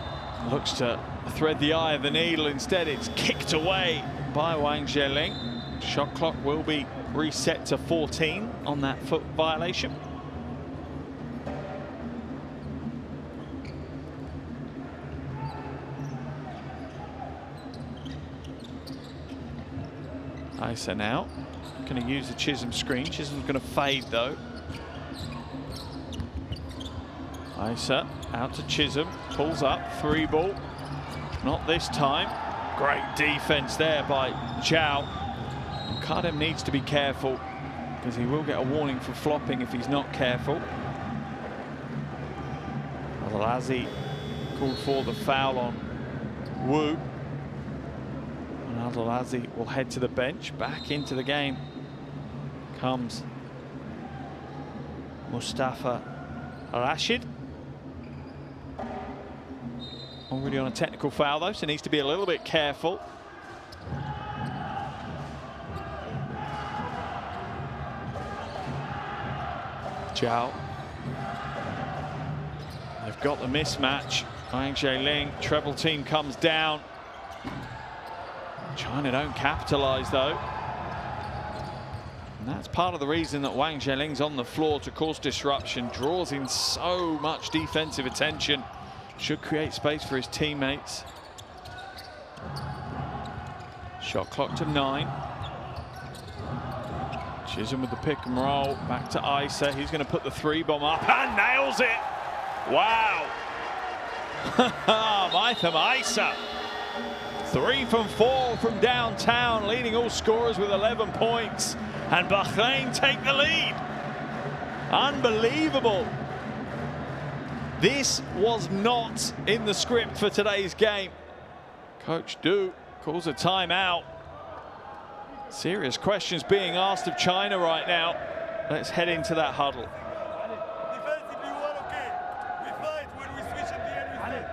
Looks to thread the eye of the needle. Instead, it's kicked away by Wang Zheling. Shot clock will be reset to 14 on that foot violation. Isa now going to use the Chisholm screen. Chisholm's going to fade though. Isa out to Chisholm, pulls up, three ball. Not this time. Great defense there by Zhao. Kardem needs to be careful because he will get a warning for flopping if he's not careful. Al-Ghazi called for the foul on Wu. And Al-Ghazi will head to the bench. Back into the game comes Mustafa Rashid. Already on a technical foul though, so needs to be a little bit careful. Zhao. They've got the mismatch. Wang Zheling, treble team comes down. China don't capitalize though. And that's part of the reason that Wang Zheling's on the floor to cause disruption, draws in so much defensive attention. Should create space for his teammates. Shot clock to 9. Chisholm with the pick and roll. Back to Isa. He's going to put the three bomb up and nails it. Wow. Maitham Isa. 3 from 4 from downtown, leading all scorers with 11 points. And Bahrain take the lead. Unbelievable. This was not in the script for today's game. Coach Du calls a timeout. Serious questions being asked of China right now. Let's head into that huddle. Defensively, we are okay. We fight when we switch at the end, we stay.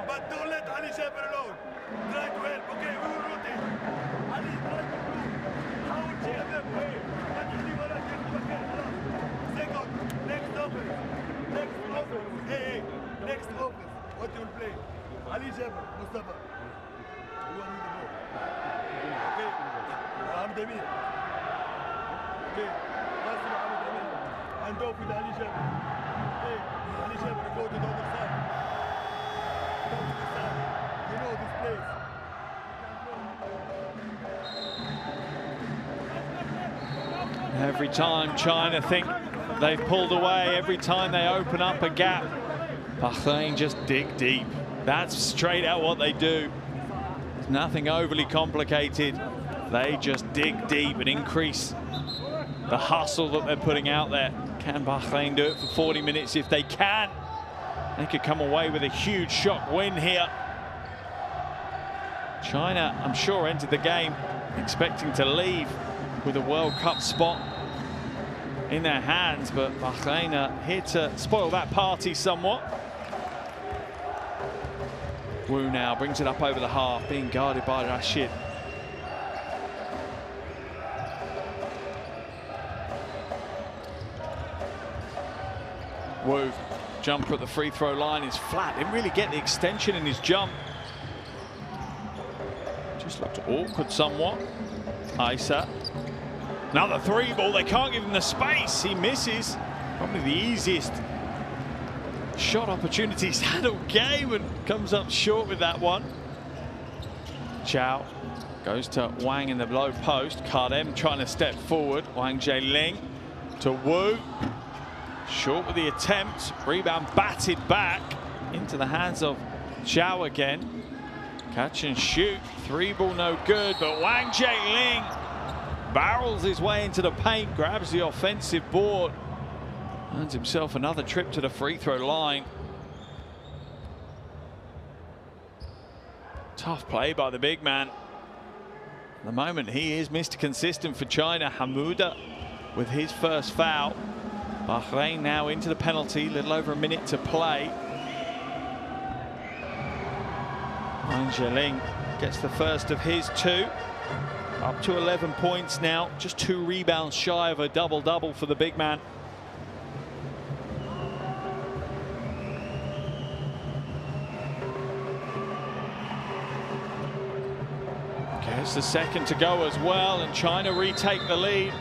But don't let Ali Shaber alone. Try to help, okay? We will rotate. Ali, try to do. How would she have them? But Ali, what I can do, okay? Second, next offense. Next offense. Hey, next offense. What you will play? Ali Shaber, Mustafa. You want me the ball. Okay? I'm the mid. Okay? That's what I'm the mid. And off with Ali Shaber. Okay? Ali Shaber, go to the other side. Go to the side. You know this place. Every time China think they've pulled away, every time they open up a gap, Bahrain just dig deep. That's straight out what they do. There's nothing overly complicated. They just dig deep and increase the hustle that they're putting out there. Can Bahrain do it for 40 minutes? If they can, they could come away with a huge shock win here. China, I'm sure, entered the game expecting to leave with a World Cup spot. in their hands, but Bahrain are here to spoil that party somewhat. Wu now brings it up over the half, being guarded by Rashid. Wu, jumper at the free throw line is flat. Didn't really get the extension in his jump. Just looked awkward somewhat. Isa. Another three ball. They can't give him the space. He misses. Probably the easiest shot opportunity he's had all game and comes up short with that one. Chow goes to Wang in the low post. Kardem trying to step forward. Wang Jialing to Wu. Short with the attempt. Rebound batted back into the hands of Chow again. Catch and shoot. Three ball no good, but Wang Jialing barrels his way into the paint, grabs the offensive board, earns himself another trip to the free throw line. Tough play by the big man. At the moment, he is Mr. Consistent for China. Hamouda with his first foul. Bahrain now into the penalty, little over a minute to play. Wang Jialing gets the first of his two. Up to 11 points now, just 2 rebounds shy of a double-double for the big man. Gets the second to go as well, and China retake the lead.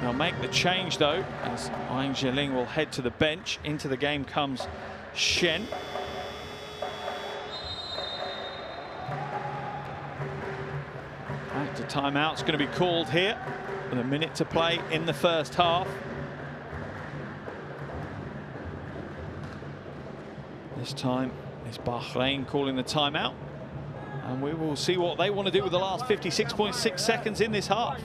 They'll make the change though, as Wang Jialing will head to the bench. Into the game comes Shen. Back to timeout's going to be called here with a minute to play in the first half. This time it's Bahrain calling the timeout, and we will see what they want to do with the last 56.6 seconds in this half.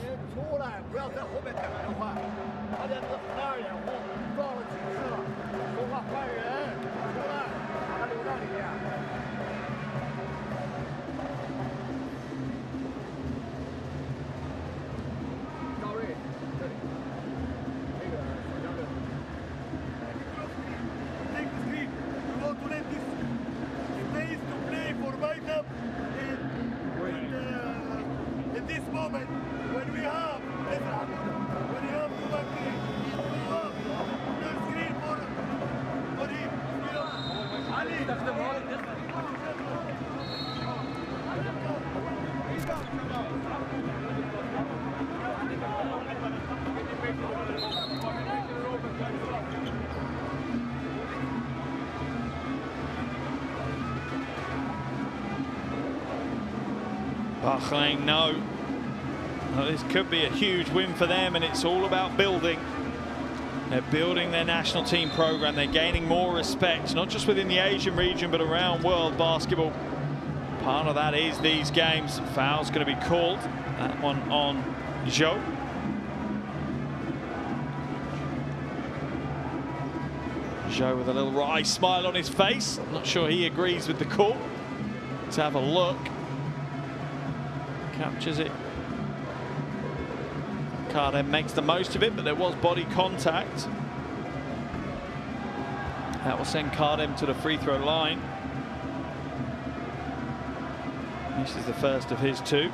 Bahrain know this could be a huge win for them, and it's all about building. They're building their national team program. They're gaining more respect, not just within the Asian region, but around world basketball. Part of that is these games. Foul's going to be called. That one on Zhou. Zhou with a little wry smile on his face. I'm not sure he agrees with the call. Let's have a look. Captures it. Kardem makes the most of it, but there was body contact. That will send Kardem to the free throw line. This is the first of his two.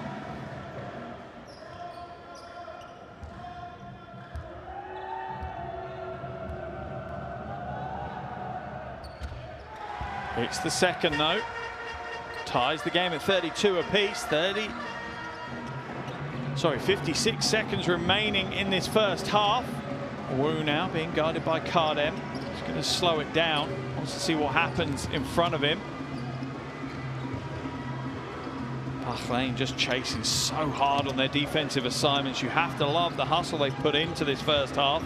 It's the second though. Ties the game at 32 apiece. 56 seconds remaining in this first half. Wu now being guarded by Kardem. He's going to slow it down. Wants to see what happens in front of him. Bahrain just chasing so hard on their defensive assignments. You have to love the hustle they've put into this first half.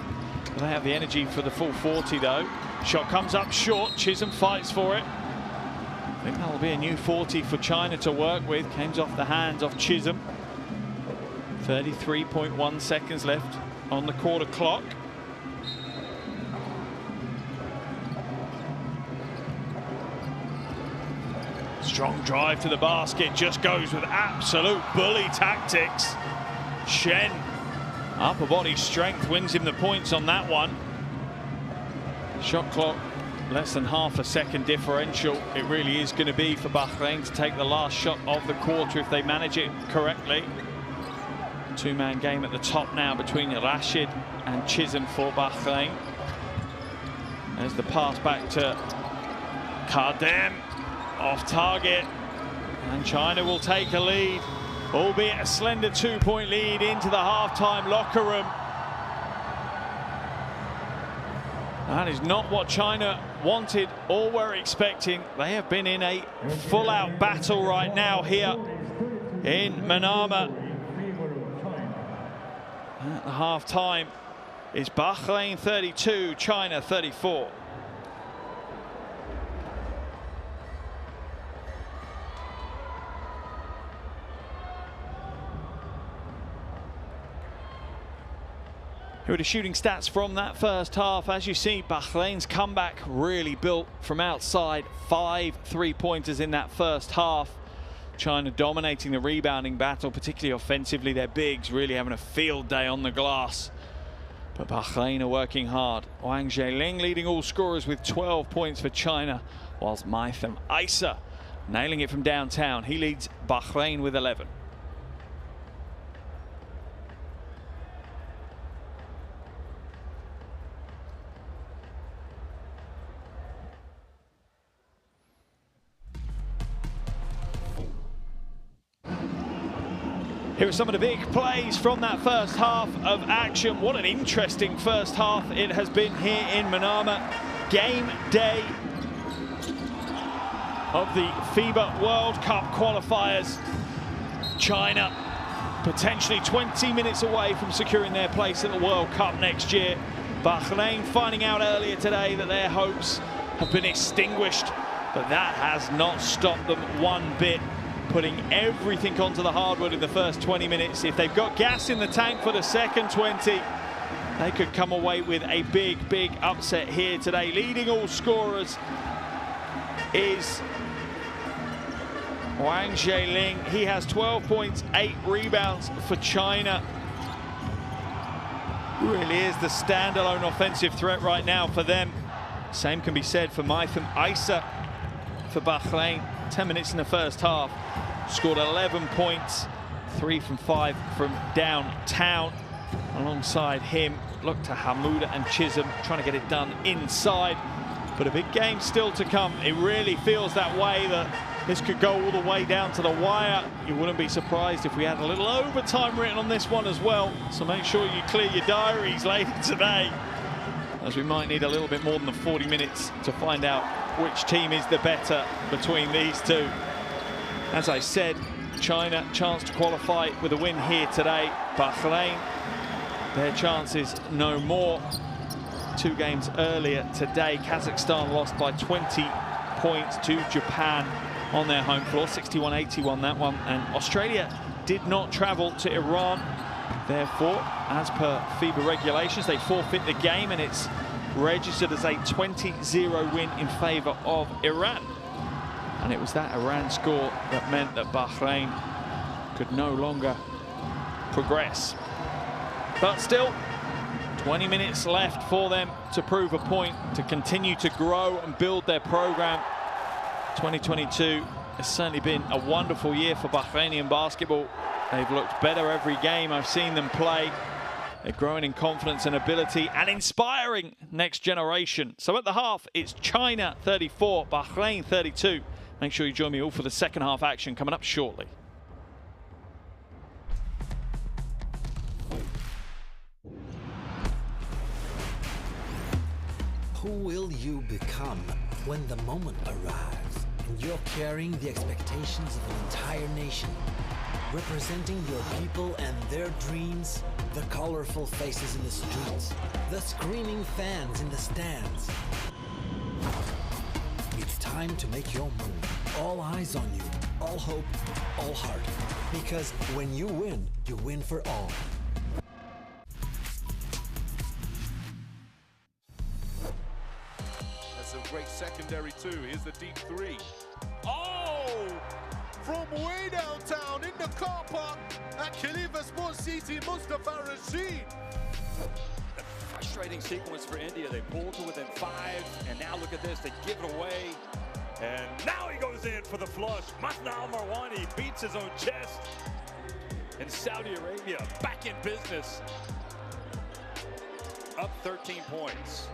They have the energy for the full 40 though. Shot comes up short. Chisholm fights for it. I think that'll be a new 40 for China to work with. Comes off the hands of Chisholm. 33.1 seconds left on the quarter clock. Strong drive to the basket, just goes with absolute bully tactics. Shen Upper body strength wins him the points on that one. Shot clock, less than half a second differential. It really is going to be for Bahrain to take the last shot of the quarter if they manage it correctly. Two-man game at the top now between Rashid and Chisholm for Bahrain. There's the pass back to Kardem, off target, and China will take a lead, albeit a slender 2-point lead into the halftime locker room. That is not what China wanted or were expecting. They have been in a full-out battle right now here in Manama. At the half-time is Bahrain 32, China 34. Here are the shooting stats from that first half. As you see, Bahrain's comeback really built from outside. 5 3-pointers in that first half. China dominating the rebounding battle, particularly offensively. Their bigs really having a field day on the glass. But Bahrain are working hard. Wang Zheling leading all scorers with 12 points for China, whilst Maitham Isa nailing it from downtown. He leads Bahrain with 11. Here are some of the big plays from that first half of action. What an interesting first half it has been here in Manama. Game day of the FIBA World Cup qualifiers. China potentially 20 minutes away from securing their place at the World Cup next year. Bahrain finding out earlier today that their hopes have been extinguished, but that has not stopped them one bit. Putting everything onto the hardwood in the first 20 minutes. If they've got gas in the tank for the second 20, they could come away with a big, big upset here today. Leading all scorers is Wang Zheling. He has 12 points, 8 rebounds for China. Really is the standalone offensive threat right now for them. Same can be said for Maitham Isa for Bahrain. 10 minutes in the first half. Scored 11 points, 3 from 5 from downtown. Alongside him, look to Hamouda and Chisholm trying to get it done inside. But a big game still to come. It really feels that way, that this could go all the way down to the wire. You wouldn't be surprised if we had a little overtime written on this one as well. So make sure you clear your diaries later today, as we might need a little bit more than the 40 minutes to find out which team is the better between these two. As I said, China chance to qualify with a win here today. Bahrain, their chances no more. 2 games earlier today, Kazakhstan lost by 20 points to Japan on their home floor, 61-81 that one. And Australia did not travel to Iran. Therefore, as per FIBA regulations, they forfeit the game, and it's registered as a 20-0 win in favour of Iran. And it was that Iran score that meant that Bahrain could no longer progress. But still, 20 minutes left for them to prove a point, to continue to grow and build their program. 2022 has certainly been a wonderful year for Bahrainian basketball. They've looked better every game I've seen them play. They're growing in confidence and ability and inspiring next generation. So at the half, it's China 34, Bahrain 32. Make sure you join me all for the second half action coming up shortly. Who will you become when the moment arrives and you're carrying the expectations of an entire nation, representing your people and their dreams, the colorful faces in the streets, the screaming fans in the stands? It's time to make your move. All eyes on you, all hope, all heart. Because when you win for all. That's a great secondary too. Here's the deep 3. Oh! from way downtown in the car park at Khalifa Sports City, Mustafa Rashid. Frustrating sequence for India. They pulled to within 5, and now look at this. They give it away, and now he goes in for the flush. Masna Marwani beats his own chest. And Saudi Arabia back in business. Up 13 points.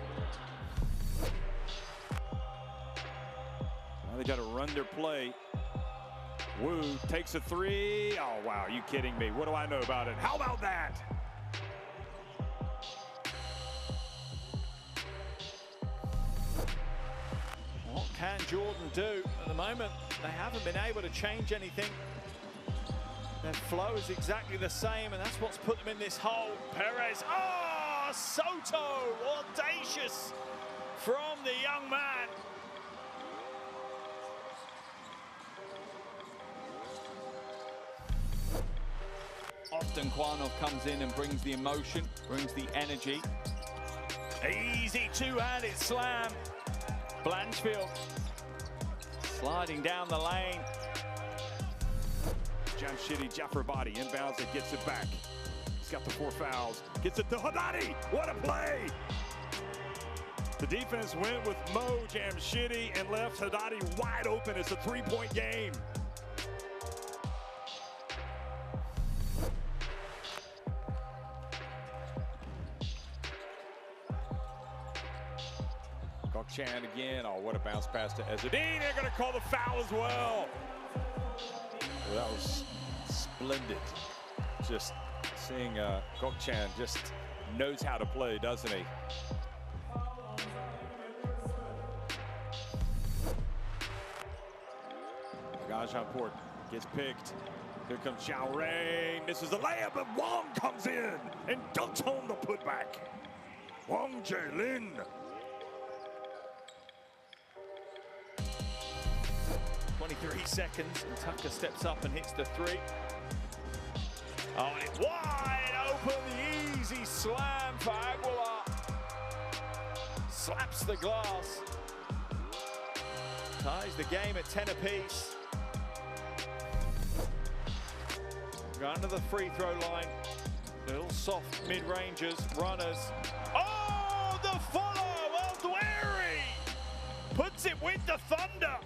Now they got to run their play. Wu takes a 3. Oh, wow, are you kidding me? What do I know about it? How about that? What can Jordan do at the moment? They haven't been able to change anything. Their flow is exactly the same, and that's what's put them in this hole. Perez, oh, Soto, audacious from the young man. Often Kwanov comes in and brings the emotion, brings the energy. Easy two-handed slam. Blanchfield sliding down the lane. Jamshidi Jafarabadi inbounds and gets it back. He's got the 4 fouls. Gets it to Haddadi. What a play! The defense went with Mo Jamshidi and left Haddadi wide open. It's a 3-point game. Chan again. Oh, what a bounce pass to Ezzedine. They're going to call the foul as well. Well, that was splendid. Just seeing Gokchan just knows how to play, doesn't he? Gajanport gets picked. Here comes Xiao Rain. This is the layup, but Wong comes in and dunks home the putback. Wong Jae-lin. 23 seconds, and Tucker steps up and hits the 3. Oh, and it's wide open, the easy slam for Aguilar. Slaps the glass. Ties the game at 10 apiece. Going to the free throw line. Little soft mid-rangers, runners. Oh, the follow, Eldweri puts it with the thunder.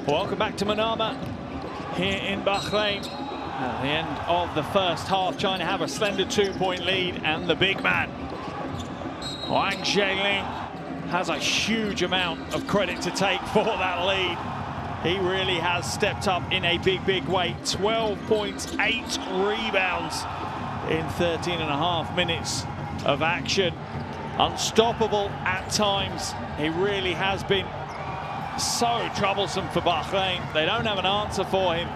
Welcome back to Manama here in Bahrain. At the end of the first half, China have a slender 2-point lead, and the big man, Wang Jae-lin, has a huge amount of credit to take for that lead. He really has stepped up in a big way. 12 points, 8 rebounds in 13.5 minutes of action. Unstoppable at times. He really has been so troublesome for Bahrain. They don't have an answer for him.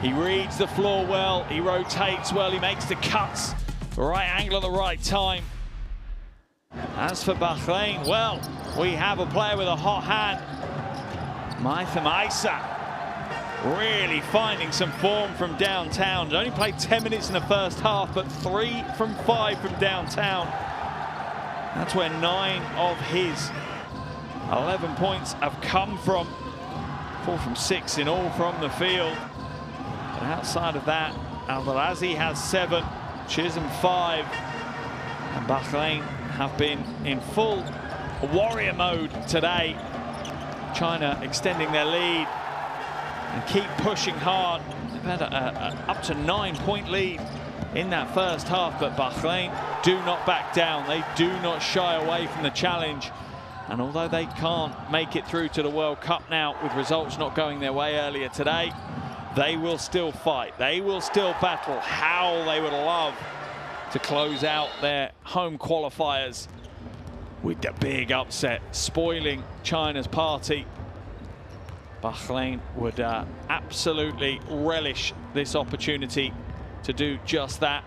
He reads the floor well, he rotates well, he makes the cuts, right angle at the right time. As for Bahrain, well, we have a player with a hot hand. Maitham Issa really finding some form from downtown. He only played 10 minutes in the first half, but 3 from 5 from downtown. That's where 9 of his 11 points have come from. 4 from 6 in all from the field. But outside of that, Al-Barazi has 7, Chisholm 5, and Bahrain have been in full warrior mode today. China extending their lead and keep pushing hard. They've had a up to 9-point lead in that first half, but Bahrain do not back down. They do not shy away from the challenge. And although they can't make it through to the World Cup now, with results not going their way earlier today, they will still fight. They will still battle. How they would love to close out their home qualifiers with the big upset, spoiling China's party. Bahrain would absolutely relish this opportunity to do just that.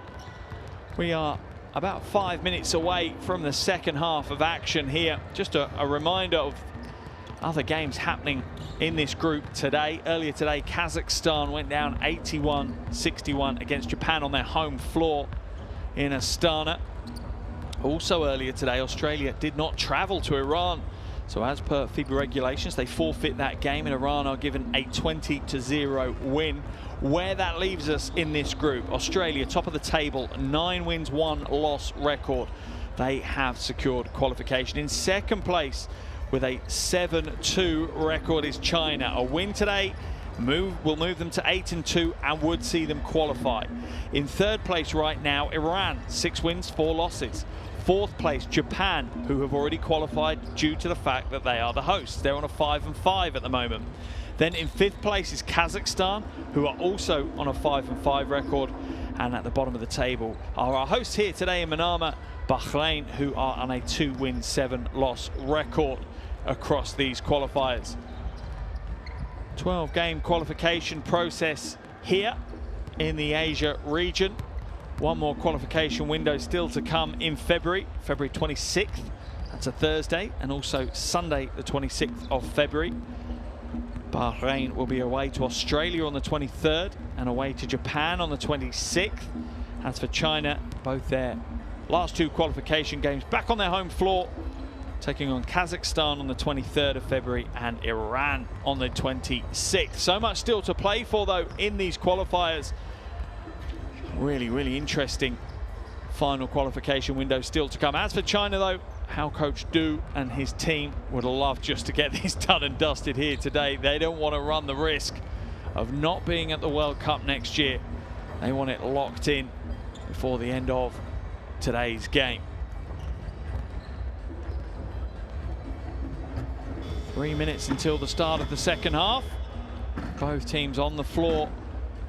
We are about 5 minutes away from the second half of action here. Just a reminder of other games happening in this group today. Earlier today, Kazakhstan went down 81-61 against Japan on their home floor in Astana. Also earlier today, Australia did not travel to Iran. So as per FIBA regulations, they forfeit that game, and Iran are given a 20-0 win. Where that leaves us in this group, Australia, top of the table, 9 wins, 1 loss record. They have secured qualification. In second place with a 7-2 record is China. A win today will move them to 8-2 and would see them qualify. In third place right now, Iran, 6 wins, 4 losses. Fourth place, Japan, who have already qualified due to the fact that they are the hosts. They're on a 5-5 at the moment. Then in fifth place is Kazakhstan, who are also on a 5-5 record. And at the bottom of the table are our hosts here today in Manama, Bahrain, who are on a 2-win, 7-loss record across these qualifiers. 12-game qualification process here in the Asia region. One more qualification window still to come in February 26th. That's a Thursday, and also Sunday, the 26th of February. Bahrain will be away to Australia on the 23rd and away to Japan on the 26th. As for China, both their last 2 qualification games back on their home floor, taking on Kazakhstan on the 23rd of February and Iran on the 26th. So much still to play for, though, in these qualifiers. Really, really interesting final qualification window still to come. As for China, though, how Coach Du and his team would love just to get this done and dusted here today. They don't want to run the risk of not being at the World Cup next year. They want it locked in before the end of today's game. 3 minutes until the start of the second half. Both teams on the floor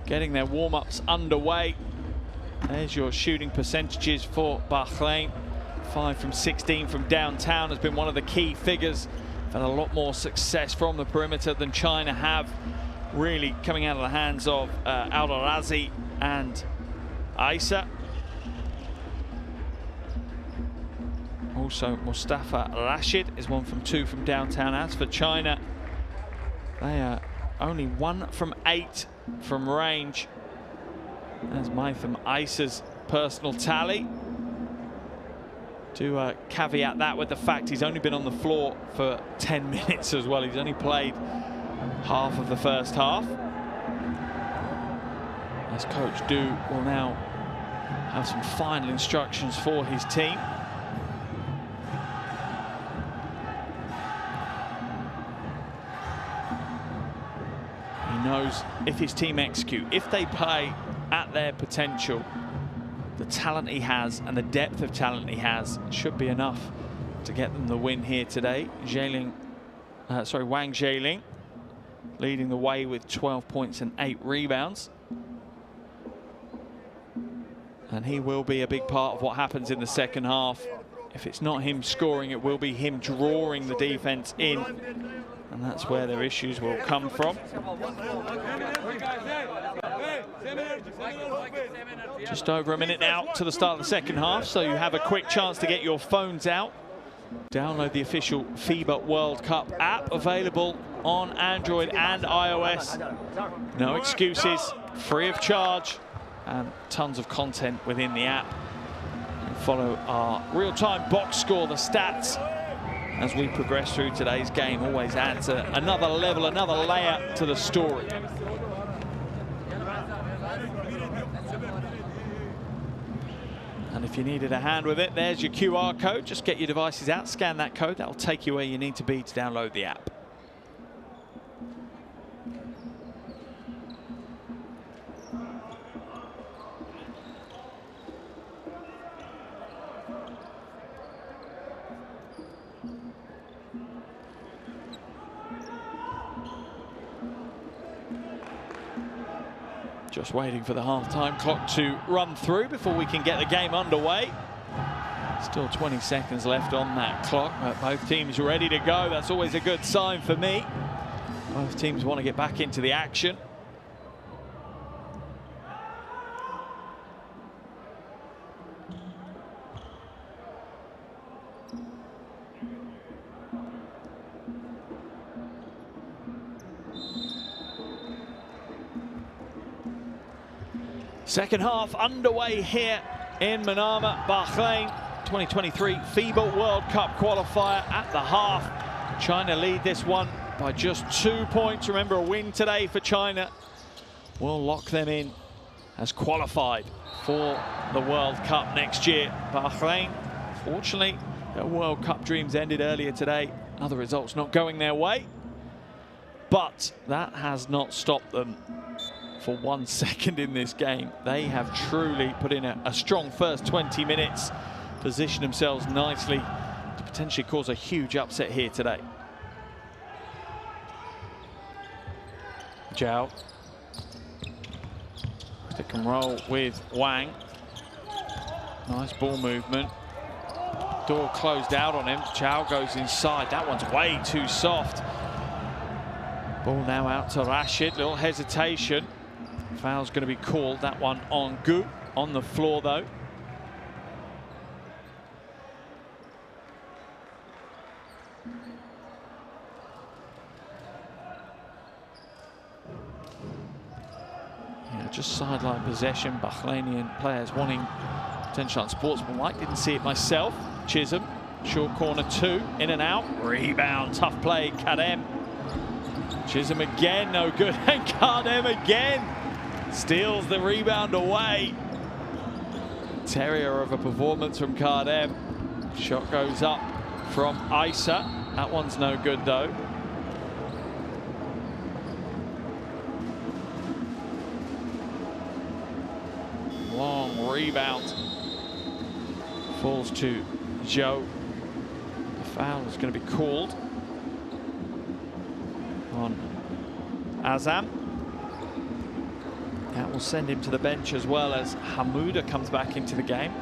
getting their warm-ups underway. There's your shooting percentages for Bahrain. 5 from 16 from downtown has been one of the key figures. Had a lot more success from the perimeter than China have. Really coming out of the hands of Al-Razi and Isa. Also, Mustafa Rashid is 1 from 2 from downtown. As for China, they are only 1 from 8 from range. There's Maitham Isa's personal tally. To caveat that with the fact he's only been on the floor for 10 minutes as well. He's only played half of the first half. As Coach Du will now have some final instructions for his team. He knows if his team execute, if they play at their potential, the talent he has and the depth of talent he has should be enough to get them the win here today. Wang Zheling leading the way with 12 points and 8 rebounds. And he will be a big part of what happens in the second half. If it's not him scoring, it will be him drawing the defense in. And that's where their issues will come from. Just over a minute now to the start of the second half, so you have a quick chance to get your phones out. Download the official FIBA World Cup app, available on Android and iOS. No excuses, free of charge, and tons of content within the app. And follow our real-time box score, the stats, as we progress through today's game. Always adds another level, another layer to the story. And if you needed a hand with it, there's your QR code. Just get your devices out, scan that code. That'll take you where you need to be to download the app. Just waiting for the half-time clock to run through before we can get the game underway. Still 20 seconds left on that clock, but both teams ready to go. That's always a good sign for me. Both teams want to get back into the action. Second half underway here in Manama, Bahrain. 2023 FIBA World Cup qualifier at the half. China lead this one by just 2 points. Remember, a win today for China will lock them in as qualified for the World Cup next year. Bahrain, fortunately, their World Cup dreams ended earlier today. Other results not going their way, but that has not stopped them for 1 second in this game. They have truly put in a strong first 20 minutes, positioned themselves nicely to potentially cause a huge upset here today. Zhao. Stick and roll with Wang. Nice ball movement. Door closed out on him. Zhao goes inside. That one's way too soft. Ball now out to Rashid. Little hesitation. Foul's going to be called. That one on Gu. On the floor, though. Yeah, just sideline possession. Bahrainian players wanting potential unsportsmanlike. Didn't see it myself. Chisholm, short corner 2, in and out. Rebound, tough play, Kadem. Chisholm again, no good. And Kadem again steals the rebound away. Terrier of a performance from Kadem. Shot goes up from Isa. That one's no good, though. Long rebound. Falls to Joe. The foul is going to be called on Azam. That will send him to the bench as well as Hamouda comes back into the game.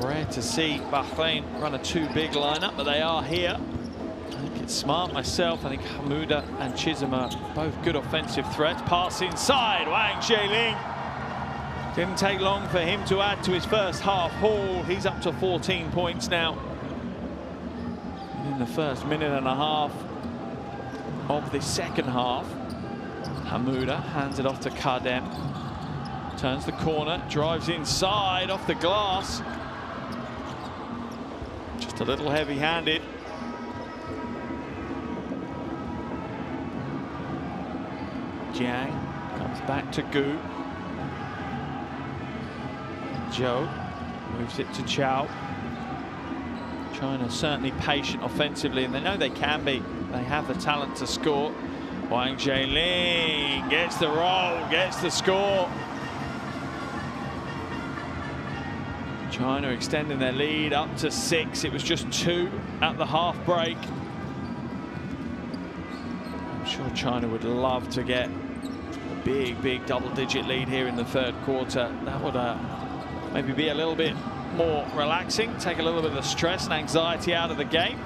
Rare to see Bahrain run a 2-big lineup, but they are here. I think it's smart myself. I think Hamouda and Chisholm are both good offensive threats. Pass inside, Wang Zheling. Didn't take long for him to add to his first half haul. He's up to 14 points now. In the first minute and a half of the second half. Hamouda hands it off to Kadem. Turns the corner, drives inside off the glass. Just a little heavy-handed. Jiang comes back to Gu. Zhou moves it to Chao. China certainly patient offensively, and they know they can be. They have the talent to score. Wang Zheling gets the roll, gets the score. China extending their lead up to 6. It was just 2 at the half break. I'm sure China would love to get a big double-digit lead here in the third quarter. That would maybe be a little bit more relaxing, take a little bit of the stress and anxiety out of the game.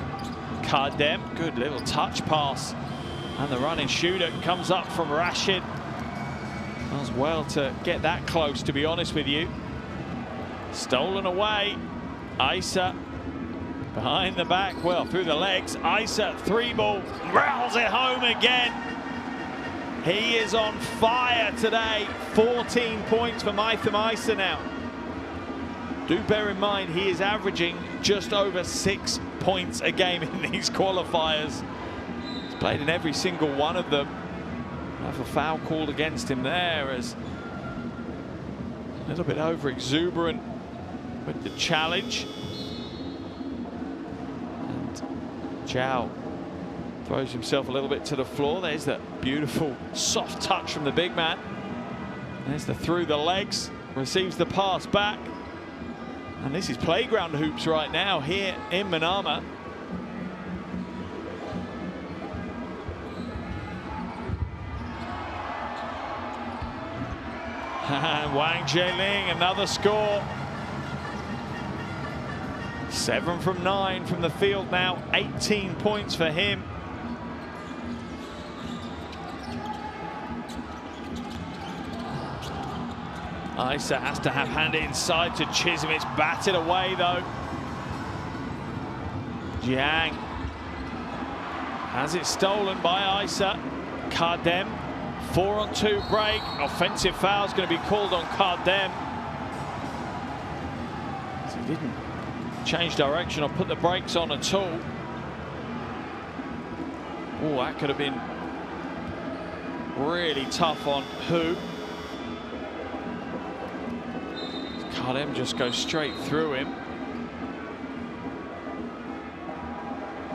Kadem, good little touch pass. And the running shooter comes up from Rashid. Does well to get that close, to be honest with you. Stolen away. Isa behind the back, well, through the legs. Isa, 3-ball, rattles it home again. He is on fire today. 14 points for Maitham Isa now. Do bear in mind, he is averaging just over 6 points a game in these qualifiers. He's played in every single one of them. Have a foul called against him there, as a little bit over exuberant with the challenge. And Zhao throws himself a little bit to the floor. There's that beautiful soft touch from the big man. There's the through the legs, receives the pass back. And this is playground hoops right now here in Manama. And Wang Zheling, another score. 7 from 9 from the field now, 18 points for him. Isa has to hand it inside to Chisholm. It's batted away though. Jiang has it stolen by Isa. Kardem, 4-on-2 break. Offensive foul is going to be called on Kardem. So he didn't change direction or put the brakes on at all. Oh, that could have been really tough on Hu. Kardem just goes straight through him.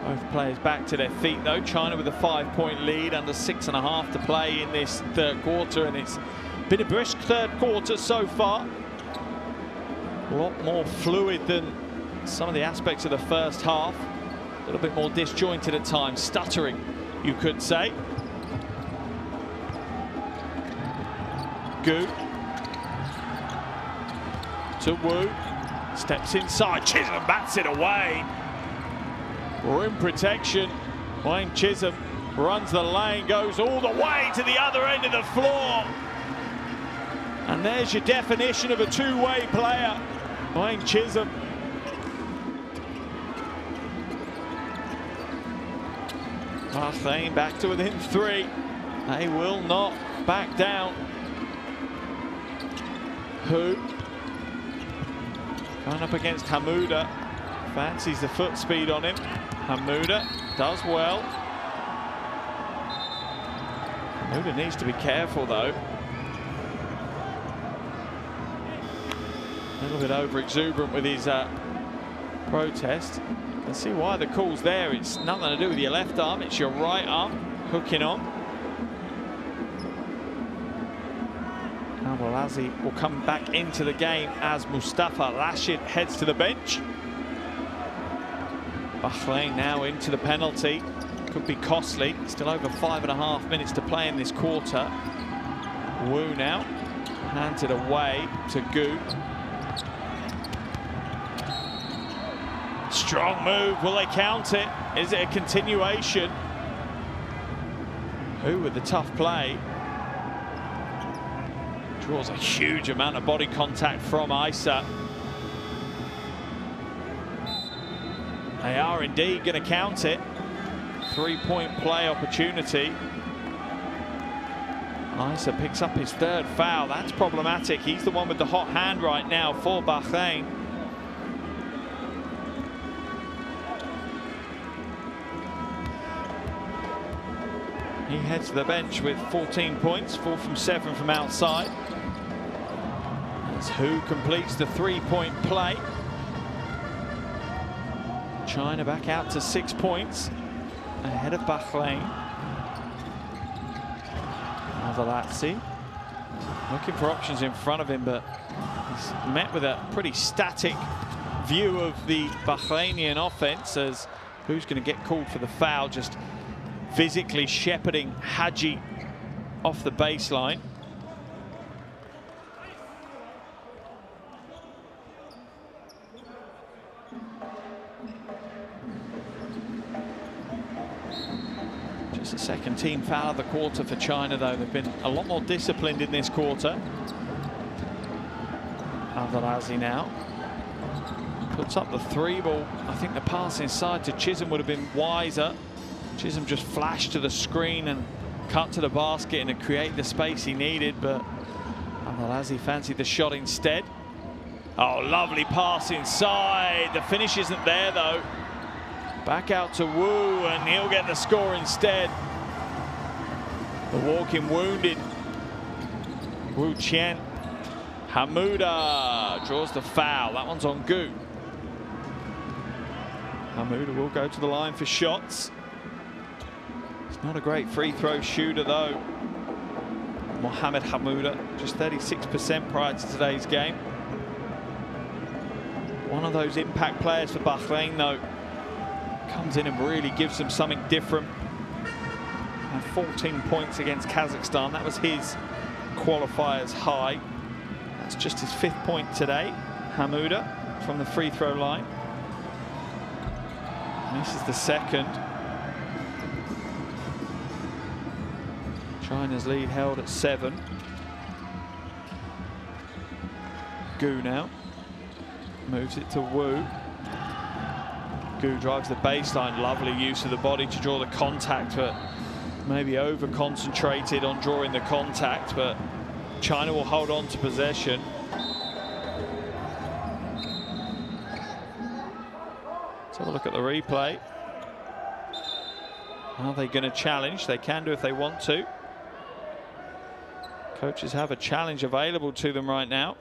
Both players back to their feet though. China with a 5-point lead, under 6.5 to play in this third quarter, and it's been a brisk third quarter so far. A lot more fluid than some of the aspects of the first half. A little bit more disjointed at times, stuttering, you could say. Gu to Wu, steps inside, Chisholm bats it away. Rim protection, Wayne Chisholm runs the lane, goes all the way to the other end of the floor. And there's your definition of a two-way player, Wayne Chisholm. Bahrain back to within 3. They will not back down. Hu going up against Hamuda. Fancies the foot speed on him. Hamuda does well. Hamuda needs to be careful though. A little bit over exuberant with his protest. You can see why the call's there. It's nothing to do with your left arm, it's your right arm hooking on. Al-Alazi will come back into the game as Mustafa Rashid heads to the bench. Bahrain now into the penalty. Could be costly. Still over 5.5 minutes to play in this quarter. Wu now hands it away to Gu. Strong move. Will they count it? Is it a continuation? Wu with the tough play. Draws a huge amount of body contact from Isa. They are indeed going to count it. 3-point play opportunity. Isa picks up his third foul. That's problematic. He's the one with the hot hand right now for Bahrain. He heads to the bench with 14 points, 4 from 7 from outside. As Hu completes the 3-point play. China back out to 6 points ahead of Bahrain. Al-Alazi looking for options in front of him, but he's met with a pretty static view of the Bahrainian offense, as who's going to get called for the foul, just physically shepherding Haji off the baseline. Just the second team foul of the quarter for China, though. They've been a lot more disciplined in this quarter. Al-Alazi now puts up the 3 ball. I think the pass inside to Chisholm would have been wiser. Chisholm just flashed to the screen and cut to the basket and to create the space he needed, but Al-Alazi fancied the shot instead. Oh, lovely pass inside. The finish isn't there though. Back out to Wu, and he'll get the score instead. The walking wounded Wu Qian. Hamuda draws the foul. That one's on Gu. Hamuda will go to the line for shots. He's not a great free throw shooter though. Mohamed Hamuda, just 36% prior to today's game. One of those impact players for Bahrain though. Comes in and really gives them something different. And 14 points against Kazakhstan. That was his qualifiers high. That's just his 5th point today. Hamouda from the free throw line. Misses the 2nd. China's lead held at 7. Gu now moves it to Wu. Gu drives the baseline. Lovely use of the body to draw the contact, but maybe over-concentrated on drawing the contact, but China will hold on to possession. Let's have a look at the replay. Are they going to challenge? They can do if they want to. Coaches have a challenge available to them right now.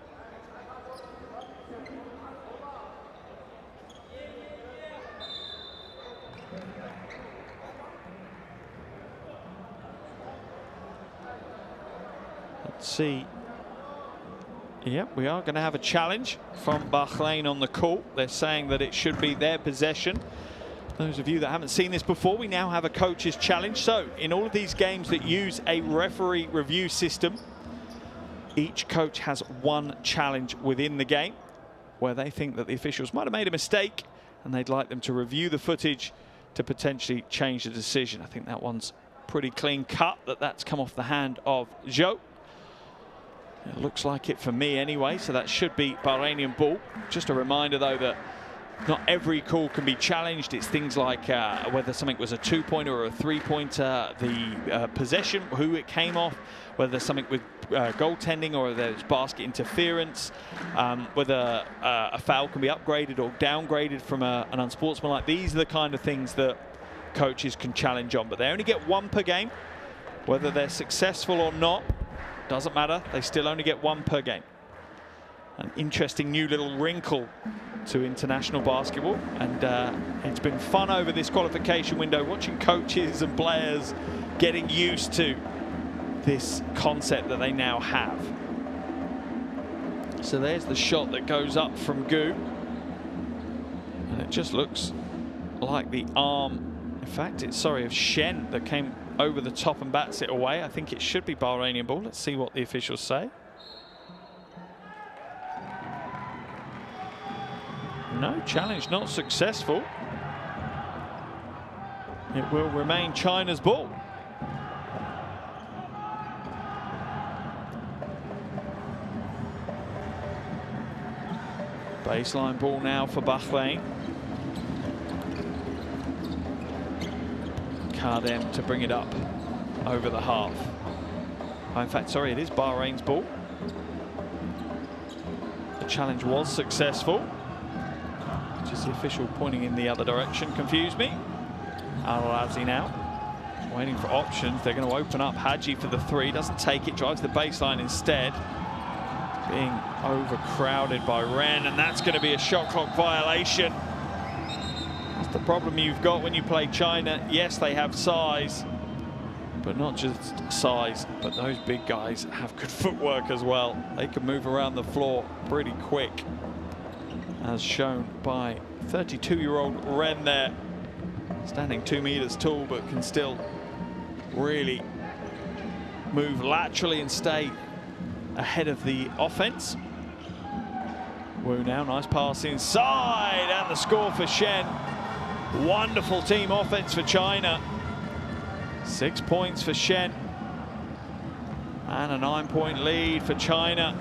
Let's see. Yep, we are going to have a challenge from Bahrain on the court. They're saying that it should be their possession. Those of you that haven't seen this before, we now have a coach's challenge. So in all of these games that use a referee review system, each coach has one challenge within the game where they think that the officials might have made a mistake and they'd like them to review the footage to potentially change the decision. I think that one's pretty clean cut, that's come off the hand of Zhou. It looks like it for me anyway, so that should be Bahrainian ball. Just a reminder though that not every call can be challenged. It's things like whether something was a 2-pointer or a 3-pointer, the possession, who it came off, whether something with goaltending or whether it's basket interference, whether a foul can be upgraded or downgraded from an unsportsmanlike. These are the kind of things that coaches can challenge on, but they only get one per game. Whether they're successful or not, doesn't matter. They still only get one per game. An interesting new little wrinkle to international basketball, and it's been fun over this qualification window watching coaches and players getting used to this concept that they now have. So there's the shot that goes up from Gu, and it just looks like the arm, in fact it's, sorry, of Shen that came over the top and bats it away. I think it should be Bahrainian ball. Let's see what the officials say. No, challenge not successful. It will remain China's ball. Baseline ball now for Bahrain. Kardem to bring it up over the half. Oh, in fact, sorry, it is Bahrain's ball. The challenge was successful. Just the official pointing in the other direction confused me. Al-Razi now waiting for options. They're going to open up Haji for the 3. Doesn't take it, drives the baseline instead. Being overcrowded by Ren, and that's going to be a shot clock violation. That's the problem you've got when you play China. Yes, they have size, but not just size, but those big guys have good footwork as well. They can move around the floor pretty quick, as shown by 32-year-old Ren there, standing 2 meters tall, but can still really move laterally and stay ahead of the offense. Wu now, nice pass inside, and the score for Shen. Wonderful team offense for China. 6 points for Shen, and a 9-point lead for China.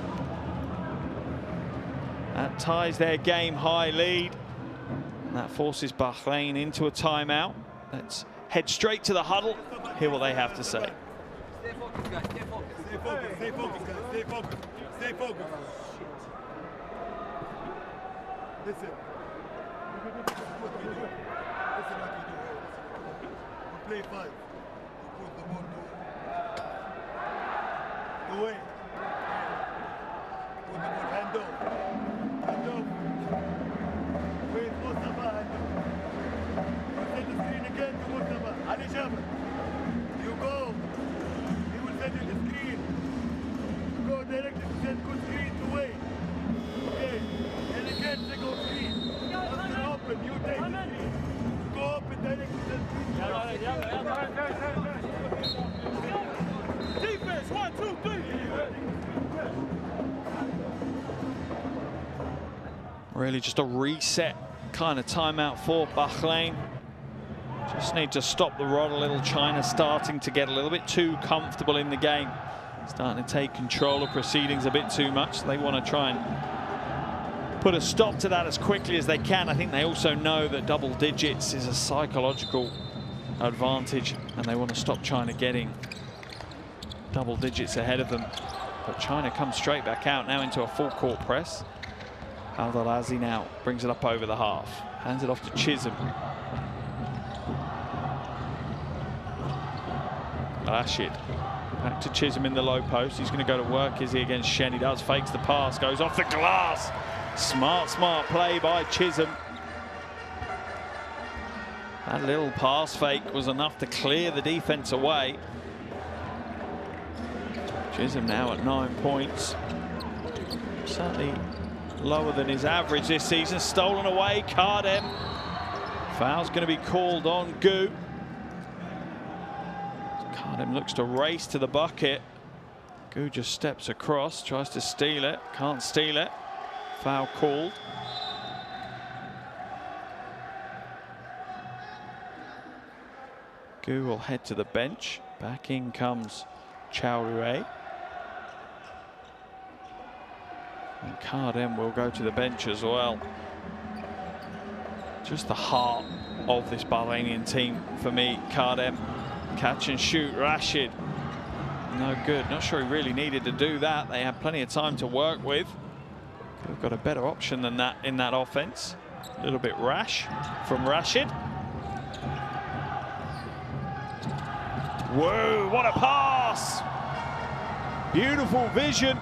That ties their game-high lead. And that forces Bahrain into a timeout. Let's head straight to the huddle, hear what they have to say. Stay focused, guys. Stay focused. Stay focused. Stay focused, guys. Stay focused. Stay focused. Listen. Listen what we do. We play 5. We put the ball to away. Put the ball hand off. Hand off. Wait, Mustafa, hand off. Set the screen again to Mustafa. Ali Jabal. You go. He will send you the screen. You go directly to send good screen to Wade. Okay. And again, second screen. After open, you take the screen. Go open directly to the screen. Defense, 1, 2, 3. Really just a reset kind of timeout for Bahrain. Just need to stop the rod a little. China starting to get a little bit too comfortable in the game. Starting to take control of proceedings a bit too much. They want to try and put a stop to that as quickly as they can. I think they also know that double digits is a psychological advantage, and they want to stop China getting double digits ahead of them. But China comes straight back out now into a full court press. Al-Dalazi now brings it up over the half. Hands it off to Chisholm. Rashid. Back to Chisholm in the low post. He's going to go to work, is he, against Shen? He does, fakes the pass, goes off the glass. Smart play by Chisholm. That little pass fake was enough to clear the defense away. Chisholm now at 9 points. Certainly lower than his average this season. Stolen away, Kardem. Foul's going to be called on Gu. Kardem looks to race to the bucket. Gu just steps across, tries to steal it, can't steal it. Foul called. Gu will head to the bench. Back in comes Chaorué. And Kardem will go to the bench as well. Just the heart of this Bahrainian team for me, Kardem. Catch and shoot, Rashid. No good. Not sure he really needed to do that. They had plenty of time to work with. Could have got a better option than that in that offense. A little bit rash from Rashid. Whoa, what a pass! Beautiful vision.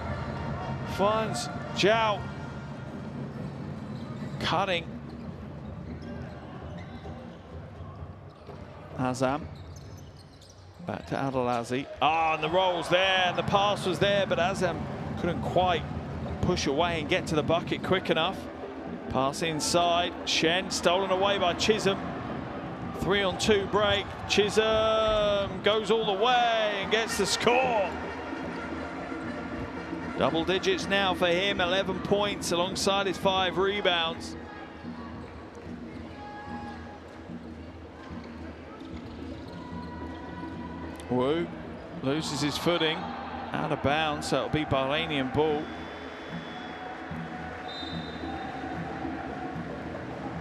Finds Zhao. Cutting. Azam. Back to Adelazi. Ah, and the roll's there, and the pass was there, but Azam couldn't quite push away and get to the bucket quick enough. Pass inside. Shen stolen away by Chisholm. 3-on-2 break. Chisholm goes all the way and gets the score. Double digits now for him, 11 points alongside his 5 rebounds. Wu loses his footing, out of bounds, so it'll be Bahrainian ball.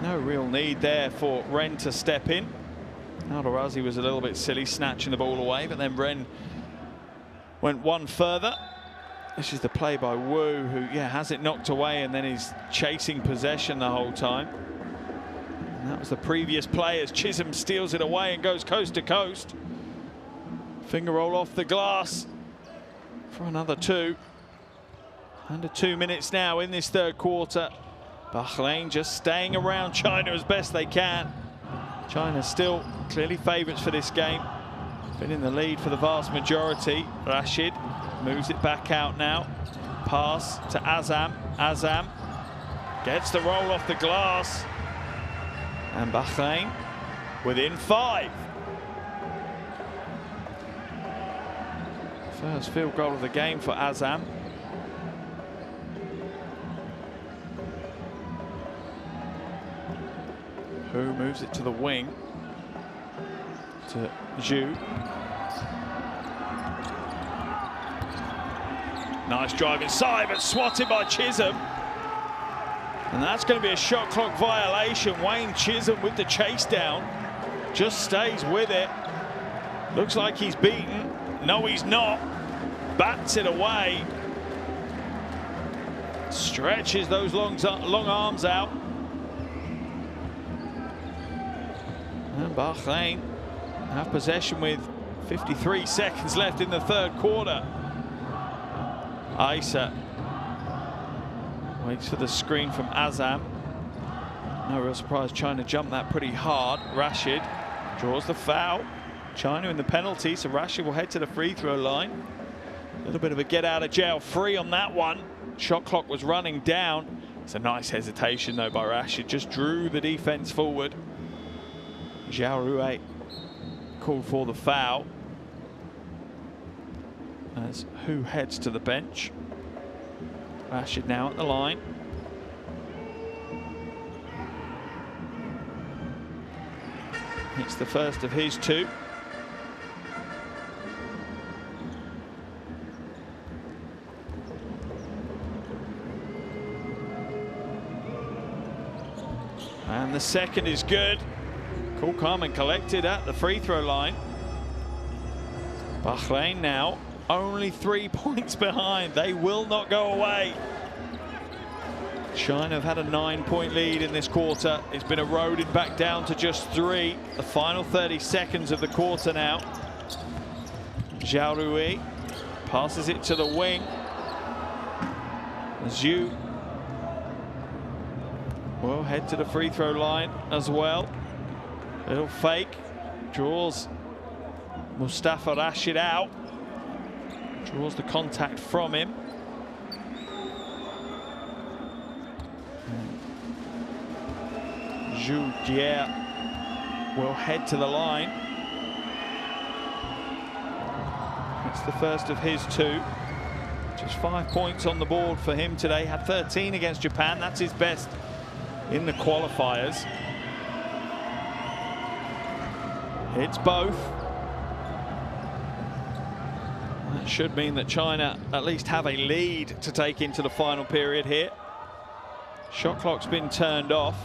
No real need there for Ren to step in. Al-Dalazi was a little bit silly, snatching the ball away, but then Ren went one further. This is the play by Wu, who, has it knocked away and then is chasing possession the whole time. And that was the previous play as Chisholm steals it away and goes coast to coast. Finger roll off the glass for another 2. Under 2 minutes now in this third quarter. Bahrain just staying around China as best they can. China still clearly favourites for this game. Been in the lead for the vast majority. Rashid moves it back out now. Pass to Azam. Azam gets the roll off the glass. And Bahrain within 5. First field goal of the game for Azam. Who moves it to the wing to Zhu. Nice drive inside, but swatted by Chisholm. And that's going to be a shot clock violation. Wayne Chisholm with the chase down. Just stays with it. Looks like he's beaten. No, he's not. Bats it away. Stretches those long arms out. And Bahrain have possession with 53 seconds left in the third quarter. Isa waits for the screen from Azam. No real surprise, China jumped that pretty hard. Rashid draws the foul. China in the penalty, so Rashid will head to the free throw line. A little bit of a get out of jail free on that one. Shot clock was running down. It's a nice hesitation though by Rashid, just drew the defense forward. Chaorué called for the foul as Hu heads to the bench. Rashid now at the line. It's the first of his two. And the second is good. Cool, calm and collected at the free throw line. Bahrain now only 3 points behind. They will not go away. China have had a 9-point lead in this quarter. It's been eroded back down to just 3. The final 30 seconds of the quarter now. Zhao Rui passes it to the wing. Zhu will head to the free throw line as well. Little fake, draws Mustafa Rashid out. Draws the contact from him. Zhu Jie will head to the line. It's the first of his two. Just 5 points on the board for him today. Had 13 against Japan. That's his best in the qualifiers. It's both. That should mean that China at least have a lead to take into the final period here. Shot clock's been turned off.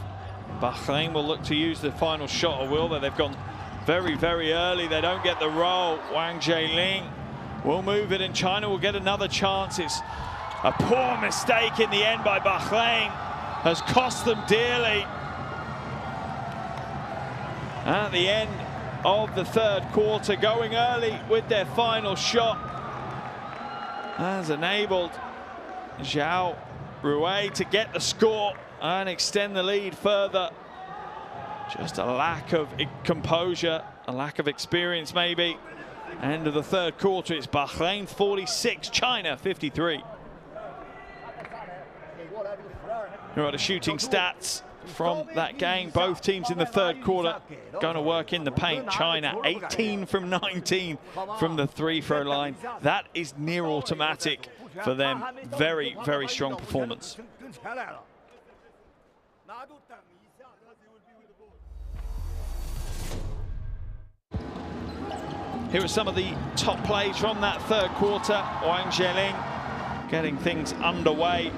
Bahrain will look to use the final shot, or will they? They've gone very, very early. They don't get the roll. Wang Zheling will move it, and China will get another chance. It's a poor mistake in the end by Bahrain. Has cost them dearly. At the end of the third quarter, going early with their final shot has enabled Zhao Rui to get the score and extend the lead further. Just a lack of composure, a lack of experience maybe. End of the third quarter, it's Bahrain 46, China 53. Here are the shooting stats from that game. Both teams in the third quarter going to work in the paint. China 18 from 19 from the free throw line. That is near automatic for them. Very, very strong performance. Here are some of the top plays from that third quarter. Wang Zheling getting things underway.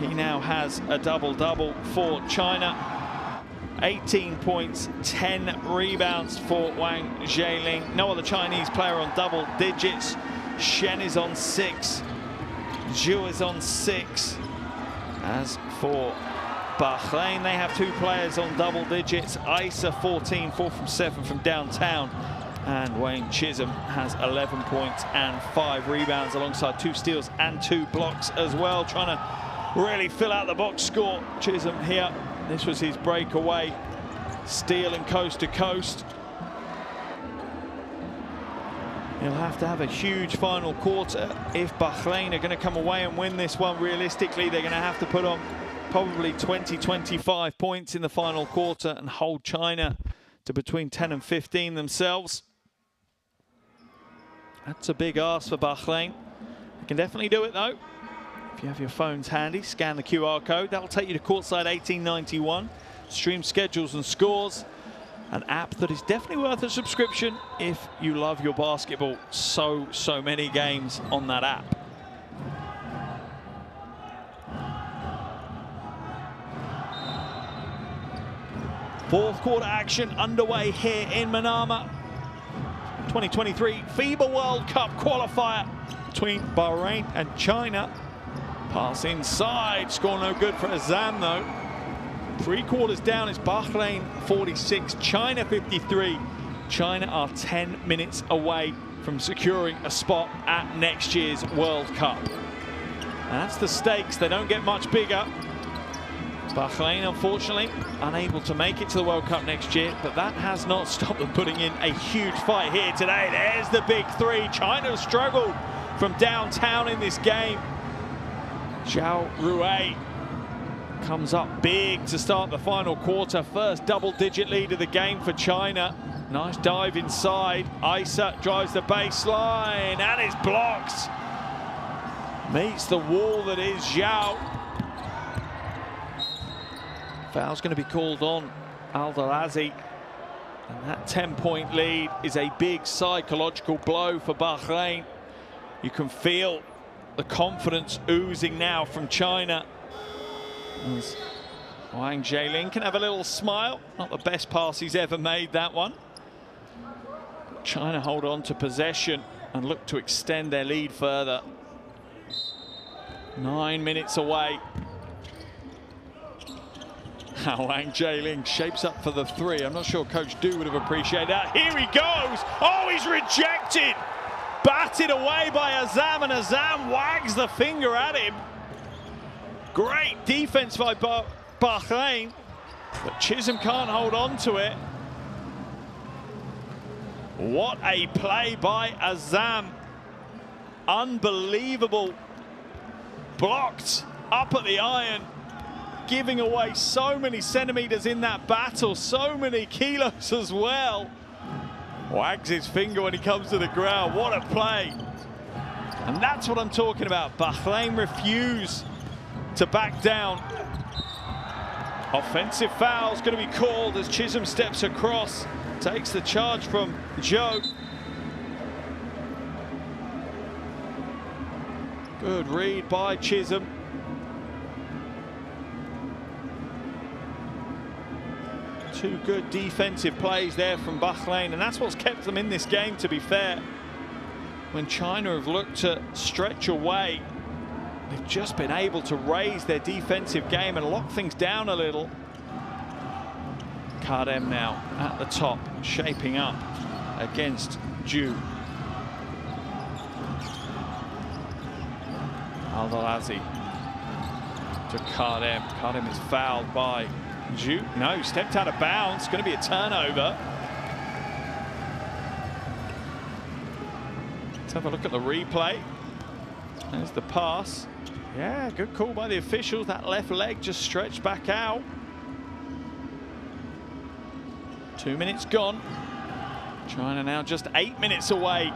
He now has a double-double for China. 18 points, 10 rebounds for Wang Zheling. No other Chinese player on double digits. Shen is on 6. Zhu is on 6. As for Bahrain, they have 2 players on double digits. Isa 14, 4 from 7 from downtown. And Wayne Chisholm has 11 points and 5 rebounds alongside 2 steals and 2 blocks as well. Trying to really fill out the box score. Chisholm here. This was his breakaway. Steal and coast to coast. He'll have to have a huge final quarter if Bahrain are going to come away and win this one. Realistically, they're going to have to put on probably 20, 25 points in the final quarter and hold China to between 10 and 15 themselves. That's a big ask for Bahrain. They can definitely do it though. If you have your phones handy, scan the QR code. That'll take you to Courtside 1891. Stream schedules and scores. An app that is definitely worth a subscription if you love your basketball. So many games on that app. Fourth quarter action underway here in Manama. 2023 FIBA World Cup qualifier between Bahrain and China. Pass inside, score no good for Azam though. 3 quarters down, it's Bahrain 46, China 53. China are 10 minutes away from securing a spot at next year's World Cup. And that's the stakes, they don't get much bigger. Bahrain, unfortunately, unable to make it to the World Cup next year, but that has not stopped them putting in a huge fight here today. There's the big 3. China struggled from downtown in this game. Zhao Rui comes up big to start the final quarter. First double-digit lead of the game for China. Nice dive inside. Isa drives the baseline and is blocked. Meets the wall that is Zhao. Foul's going to be called on Aldarazi. And that 10-point lead is a big psychological blow for Bahrain. You can feel the confidence oozing now from China. As Wang Jielin can have a little smile. Not the best pass he's ever made, that one. China hold on to possession and look to extend their lead further. 9 minutes away. Wang Jielin shapes up for the three. I'm not sure Coach Du would have appreciated that. Here he goes. Oh, he's rejected. Batted away by Azam, and Azam wags the finger at him. Great defense by Bahrain, but Chisholm can't hold on to it. What a play by Azam. Unbelievable. Blocked up at the iron, giving away so many centimeters in that battle, so many kilos as well. Wags his finger when he comes to the ground. What a play. And that's what I'm talking about. Bahrain refuse to back down. Offensive foul's going to be called as Chisholm steps across, takes the charge from Joe. Good read by Chisholm. Two good defensive plays there from Bahrain, and that's what's kept them in this game, to be fair. When China have looked to stretch away, they've just been able to raise their defensive game and lock things down a little. Kardem now at the top, shaping up against Ju. Al-Dalazi to Kardem. Kardem is fouled by Ju. No, stepped out of bounds. Going to be a turnover. Let's have a look at the replay. There's the pass. Yeah, good call by the officials. That left leg just stretched back out. 2 minutes gone. China now just 8 minutes away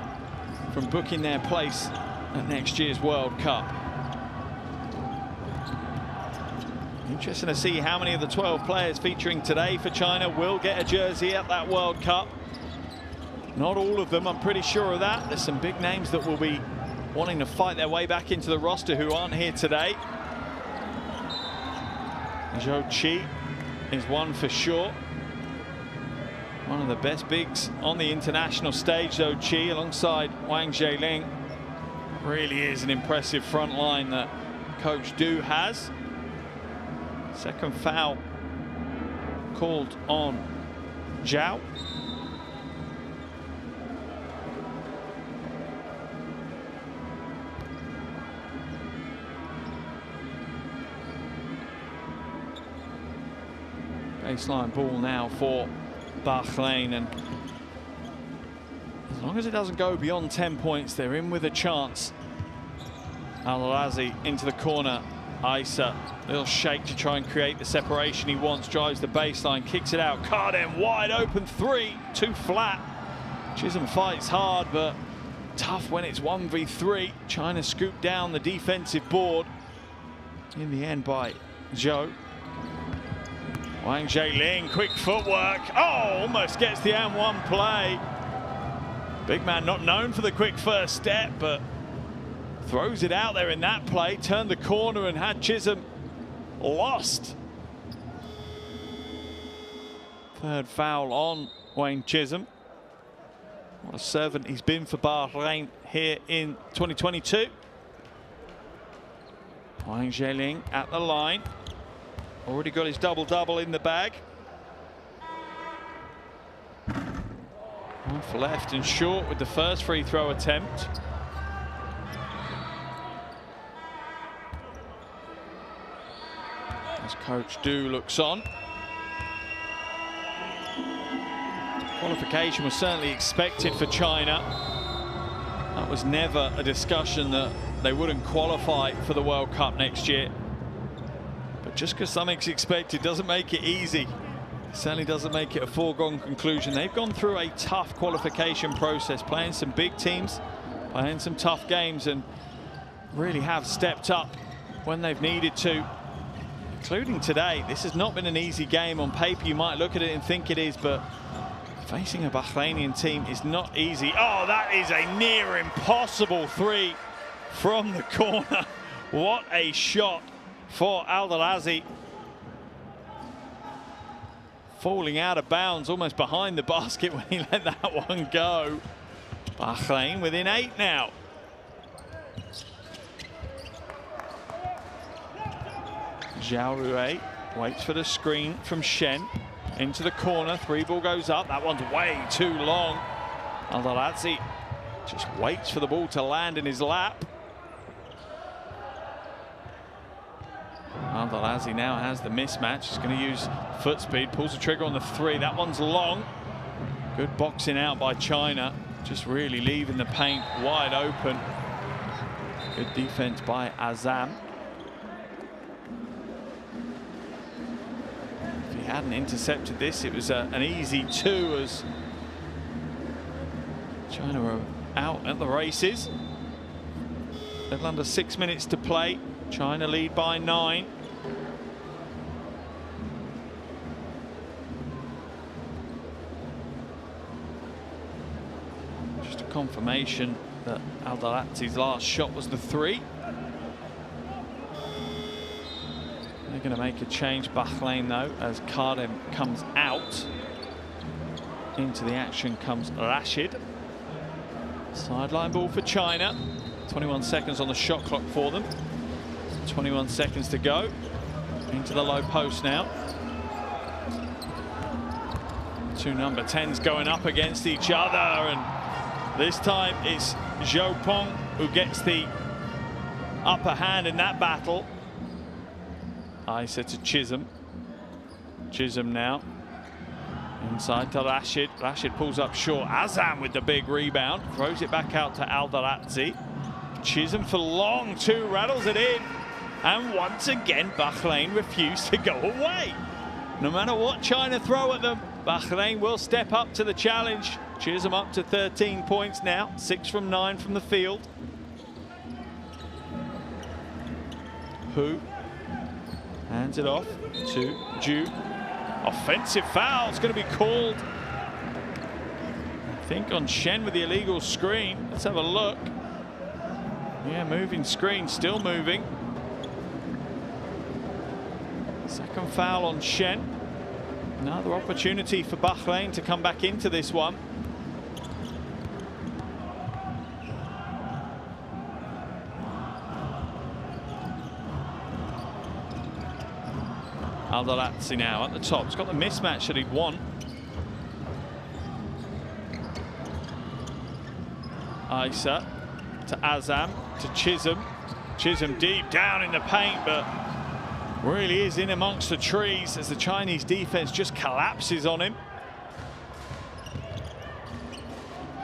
from booking their place at next year's World Cup. Interesting to see how many of the 12 players featuring today for China will get a jersey at that World Cup. Not all of them, I'm pretty sure of that. There's some big names that will be wanting to fight their way back into the roster who aren't here today. Zhou Qi is one for sure. One of the best bigs on the international stage, Zhou Qi, alongside Wang Jielin. Really is an impressive front line that Coach Du has. Second foul called on Zhao. Baseline ball now for Bahrain, and as long as it doesn't go beyond 10 points, they're in with a chance. Al-Razi into the corner. Isa, little shake to try and create the separation he wants, drives the baseline, kicks it out. Kardem wide open three, too flat. Chisholm fights hard, but tough when it's 1v3. China scooped down the defensive board in the end by Zhou. Wang Jielin, quick footwork. Oh, almost gets the and-one play. Big man not known for the quick first step, but throws it out there in that play, turned the corner and had Chisholm lost. Third foul on Wayne Chisholm. What a servant he's been for Bahrain here in 2022. Wang Jielin at the line. Already got his double-double in the bag. Off left and short with the first free throw attempt. As Coach Du looks on. Qualification was certainly expected for China. That was never a discussion that they wouldn't qualify for the World Cup next year. But just because something's expected doesn't make it easy. Certainly doesn't make it a foregone conclusion. They've gone through a tough qualification process, playing some big teams, playing some tough games, and really have stepped up when they've needed to, including today. This has not been an easy game. On paper, you might look at it and think it is, but Facing a Bahrainian team is not easy. Oh, that is a near impossible three from the corner. What a shot for Al-Dalazi. Falling out of bounds, almost behind the basket when he let that one go. Bahrain within 8 now. Zhao Rue waits for the screen from Shen. Into the corner, 3-ball goes up. That one's way too long. Al-Dalazi just waits for the ball to land in his lap. Al-Dalazi now has the mismatch. He's going to use foot speed, pulls the trigger on the 3. That one's long. Good boxing out by China. Just really leaving the paint wide open. Good defense by Azam. If he hadn't intercepted this, it was an easy 2 as China were out at the races. A little under 6 minutes to play. China lead by 9. Just a confirmation that Al-Dalazi's last shot was the 3. They're going to make a change, Bahrain, though, as Kardem comes out. Into the action comes Rashid. Sideline ball for China. 21 seconds on the shot clock for them. 21 seconds to go. Into the low post now. 2 number 10s going up against each other, and this time it's Zhou Peng who gets the upper hand in that battle. Isa to Chisholm. Chisholm now. Inside to Rashid. Rashid pulls up short. Azam with the big rebound. Throws it back out to Al-Dalazi. Chisholm for long 2, rattles it in. And once again, Bahrain refuse to go away. No matter what China throw at them, Bahrain will step up to the challenge. Chisholm up to 13 points now. 6 from 9 from the field. Hu hands it off to Ju. Offensive foul is going to be called, I think, on Shen with the illegal screen. Let's have a look. Yeah, moving screen, still moving. Second foul on Shen. Another opportunity for Bahrain to come back into this one. Al-Dalazi now at the top. He's got the mismatch that he'd want. Isa to Azam to Chisholm. Chisholm deep down in the paint, but really is in amongst the trees as the Chinese defense just collapses on him.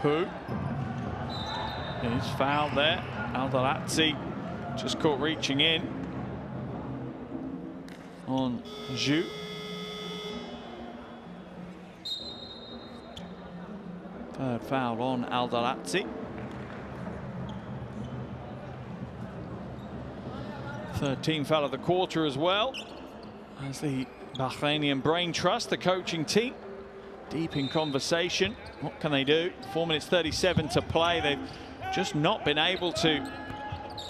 Hu. He's fouled there. Al-Dalazi just caught reaching in on Zhu. Third foul on Al-Dalazi. 13th foul of the quarter as well. As the Bahrainian Brain Trust, the coaching team, deep in conversation. What can they do? 4 minutes 37 to play. They've just not been able to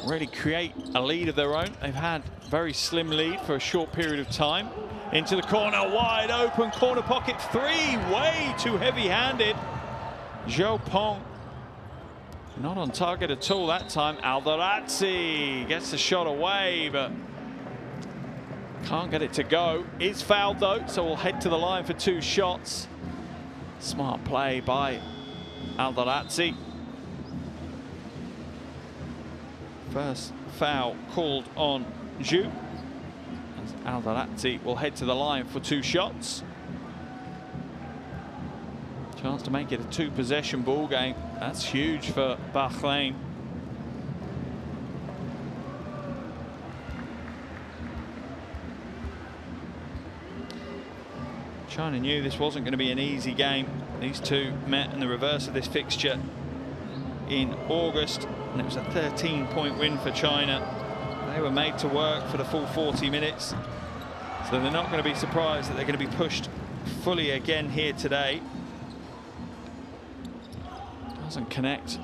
really create a lead of their own. They've had a very slim lead for a short period of time. Into the corner, wide open corner pocket 3, way too heavy-handed. Zhou Peng not on target at all that time. Al-Dalazi gets the shot away, but can't get it to go. Is fouled though, so we'll head to the line for 2 shots. Smart play by Al-Dalazi. First foul called on Zhu. Al-Dalazi will head to the line for 2 shots. Chance to make it a 2-possession ball game. That's huge for Bahrain. China knew this wasn't going to be an easy game. These two met in the reverse of this fixture in August, and it was a 13-point win for China. They were made to work for the full 40 minutes, so they're not going to be surprised that they're going to be pushed fully again here today. Doesn't connect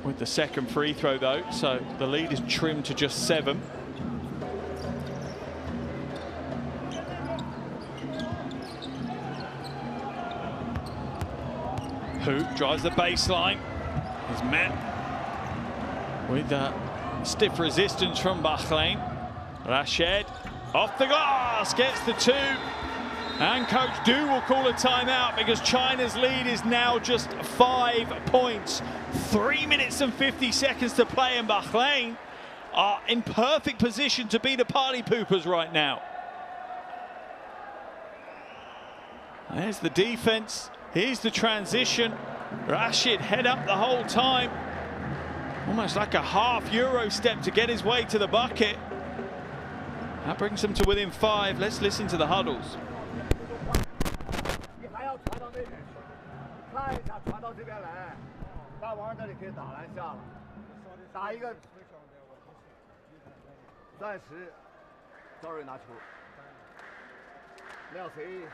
with the second free throw though, so the lead is trimmed to just 7. Hoop drives the baseline, is met with stiff resistance from Bahrain. Rashid off the glass, gets the 2. And Coach Du will call a timeout because China's lead is now just 5 points. 3 minutes and 50 seconds to play, and Bahrain are in perfect position to be the party poopers right now. There's the defense. Here's the transition. Rashid head up the whole time. Almost like a half Euro step to get his way to the bucket. That brings them to within 5. Let's listen to the huddles. 你还要传到那边去，看一下传到这边来，大王这里可以打篮下了，打一个暂时，赵睿拿球，那要谁？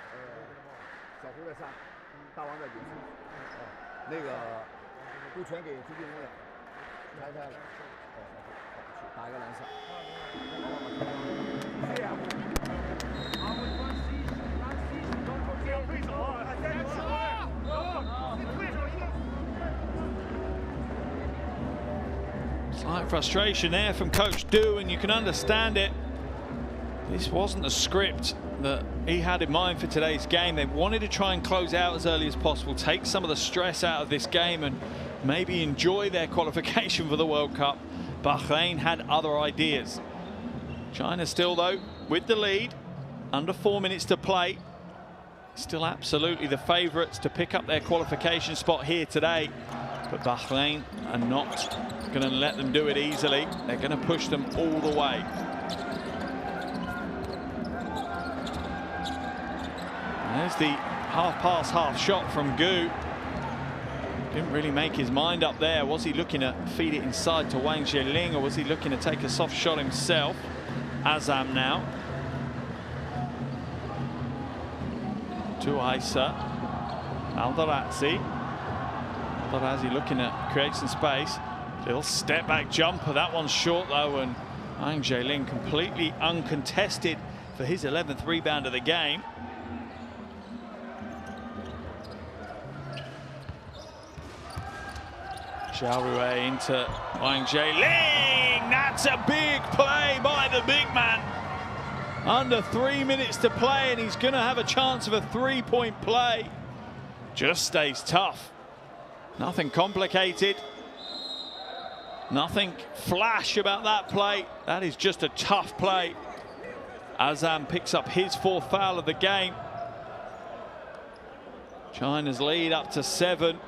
小胡在上，大王在顶上，那个都传给朱俊峰了，拆了，打一个篮下。哎呀！ Slight frustration there from Coach Du, and you can understand it. This wasn't the script that he had in mind for today's game. They wanted to try and close out as early as possible, take some of the stress out of this game and maybe enjoy their qualification for the World Cup. Bahrain had other ideas. China still, though, with the lead, under 4 minutes to play. Still absolutely the favourites to pick up their qualification spot here today. But Bahrain are not going to let them do it easily. They're going to push them all the way. There's the half pass, half shot from Gu. Didn't really make his mind up there. Was he looking to feed it inside to Wang Zheling, or was he looking to take a soft shot himself? Azam now. To Isa. Aldarazzi. Aldarazzi looking to create some space. Little step back jumper. That one's short though, and Wang Zheling completely uncontested for his 11th rebound of the game. Xiaorue into Wang Zheling. That's a big play by the big man. Under 3 minutes to play, and he's going to have a chance of a 3-point play. Just stays tough. Nothing complicated. Nothing flash about that play. That is just a tough play. Azam picks up his 4th foul of the game. China's lead up to 7.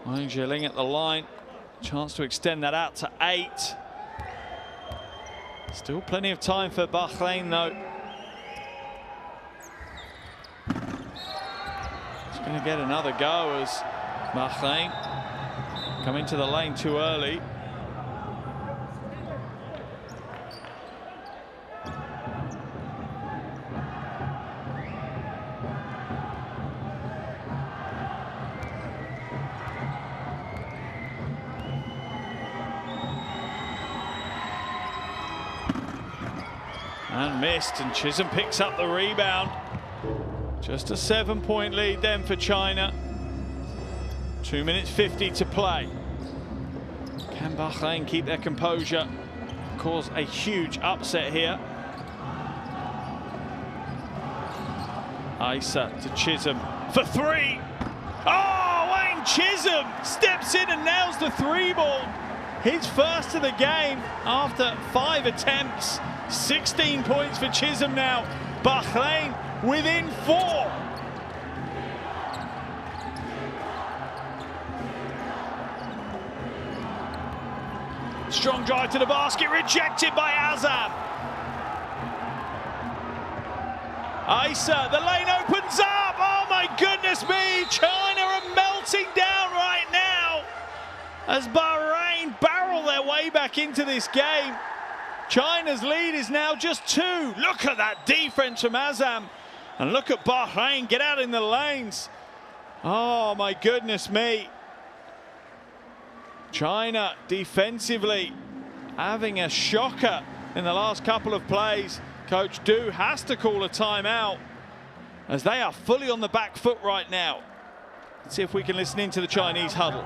Wang Zheling at the line. Chance to extend that out to 8. Still plenty of time for Bahrain though. He's going to get another go as Bahrain come into the lane too early. And missed, and Chisholm picks up the rebound. Just a 7-point lead then for China. 2 minutes 50 to play. Can Bahrain keep their composure? Cause a huge upset here. Isa to Chisholm for 3. Oh, Wayne Chisholm steps in and nails the 3-ball. His first of the game after 5 attempts. 16 points for Chisholm now. Bahrain within 4. Strong drive to the basket, rejected by Azam. Isa, the lane opens up. Oh my goodness me, China are melting down right now as Bahrain barrel their way back into this game. China's lead is now just 2. Look at that defense from Azam. And look at Bahrain get out in the lanes. Oh my goodness me. China defensively having a shocker in the last couple of plays. Coach Du has to call a timeout as they are fully on the back foot right now. Let's see if we can listen into the Chinese huddle.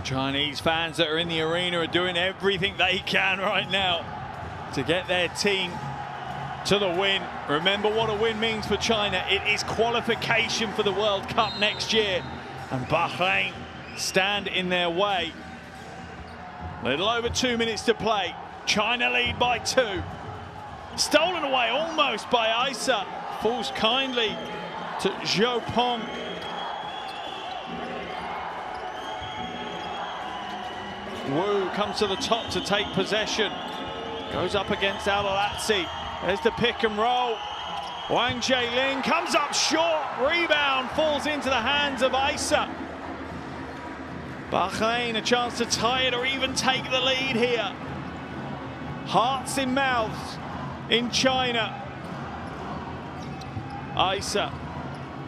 Chinese fans that are in the arena are doing everything they can right now to get their team to the win. Remember what a win means for China. It is qualification for the World Cup next year, and Bahrain stand in their way. Little over 2 minutes to play. China lead by 2. Stolen away almost by Isa. Falls kindly to Zhou Peng. Wu comes to the top to take possession. Goes up against Al-Alatsi. There's the pick and roll. Wang Jialing comes up short. Rebound falls into the hands of Isa. Bahrain a chance to tie it or even take the lead here. Hearts in mouths in China. Isa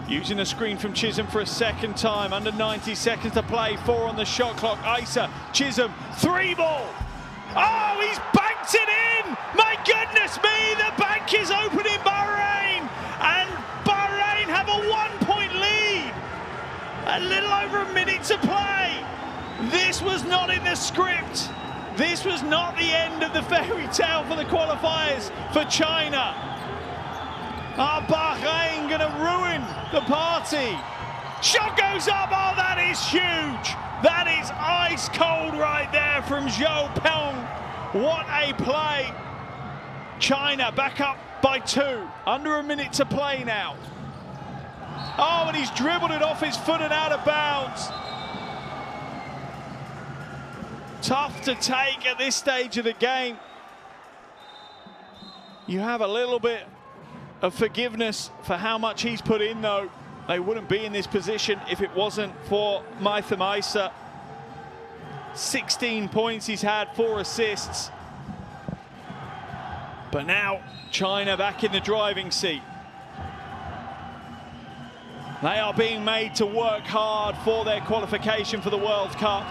using a screen from Chisholm for a second time. Under 90 seconds to play. 4 on the shot clock. Isa, Chisholm, 3 ball. Oh, he's banked it in! My goodness me, the bank is open in Bahrain! And Bahrain have a 1-point lead. A little over a minute to play. This was not in the script. This was not the end of the fairy tale for the qualifiers for China. Are Bahrain going to ruin the party? Shot goes up. Oh, that is huge. That is ice cold right there from Zhou Peng. What a play. China back up by 2. Under a minute to play now. Oh, and he's dribbled it off his foot and out of bounds. Tough to take at this stage of the game. You have a little bit of forgiveness for how much he's put in, though. They wouldn't be in this position if it wasn't for Maitham Isa. 16 points he's had, 4 assists. But now China back in the driving seat. They are being made to work hard for their qualification for the World Cup.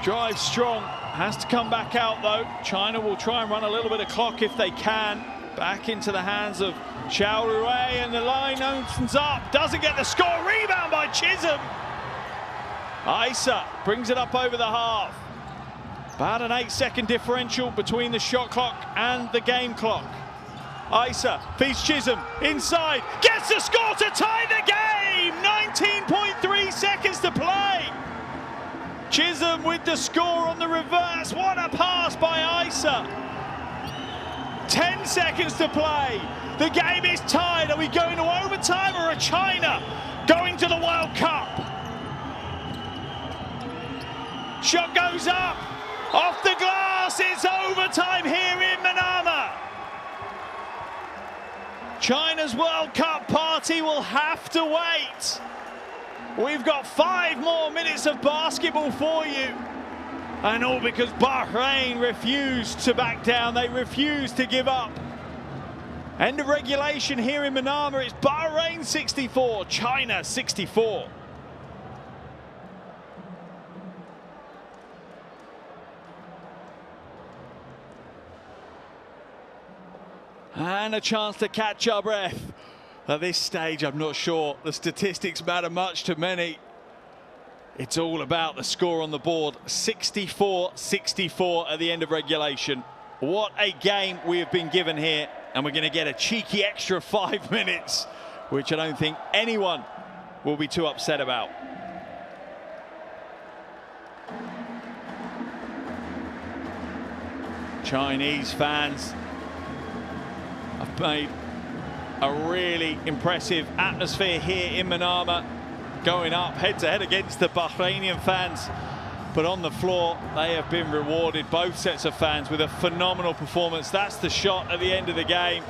Drive strong, has to come back out though. China will try and run a little bit of clock if they can. Back into the hands of Xiao Rui, and the line opens up. Doesn't get the score. Rebound by Chisholm. Isa brings it up over the half. About an 8-second differential between the shot clock and the game clock. Isa feeds Chisholm inside. Gets the score to tie the game. 19.3 seconds to play. Chisholm with the score on the reverse. What a pass by Isa. 10 seconds to play. The game is tied. Are we going to overtime or are China going to the World Cup? Shot goes up. Off the glass. It's overtime here in Manama. China's World Cup party will have to wait. We've got 5 more minutes of basketball for you. And all because Bahrain refused to back down. They refused to give up. End of regulation here in Manama. It's Bahrain 64, China 64. And a chance to catch our breath. At this stage, I'm not sure the statistics matter much to many. It's all about the score on the board. 64-64 at the end of regulation. What a game we have been given here. And we're going to get a cheeky extra 5 minutes, which I don't think anyone will be too upset about. Chinese fans are made a really impressive atmosphere here in Manama, going up head-to-head against the Bahrainian fans. But on the floor, they have been rewarded, both sets of fans, with a phenomenal performance. That's the shot at the end of the game.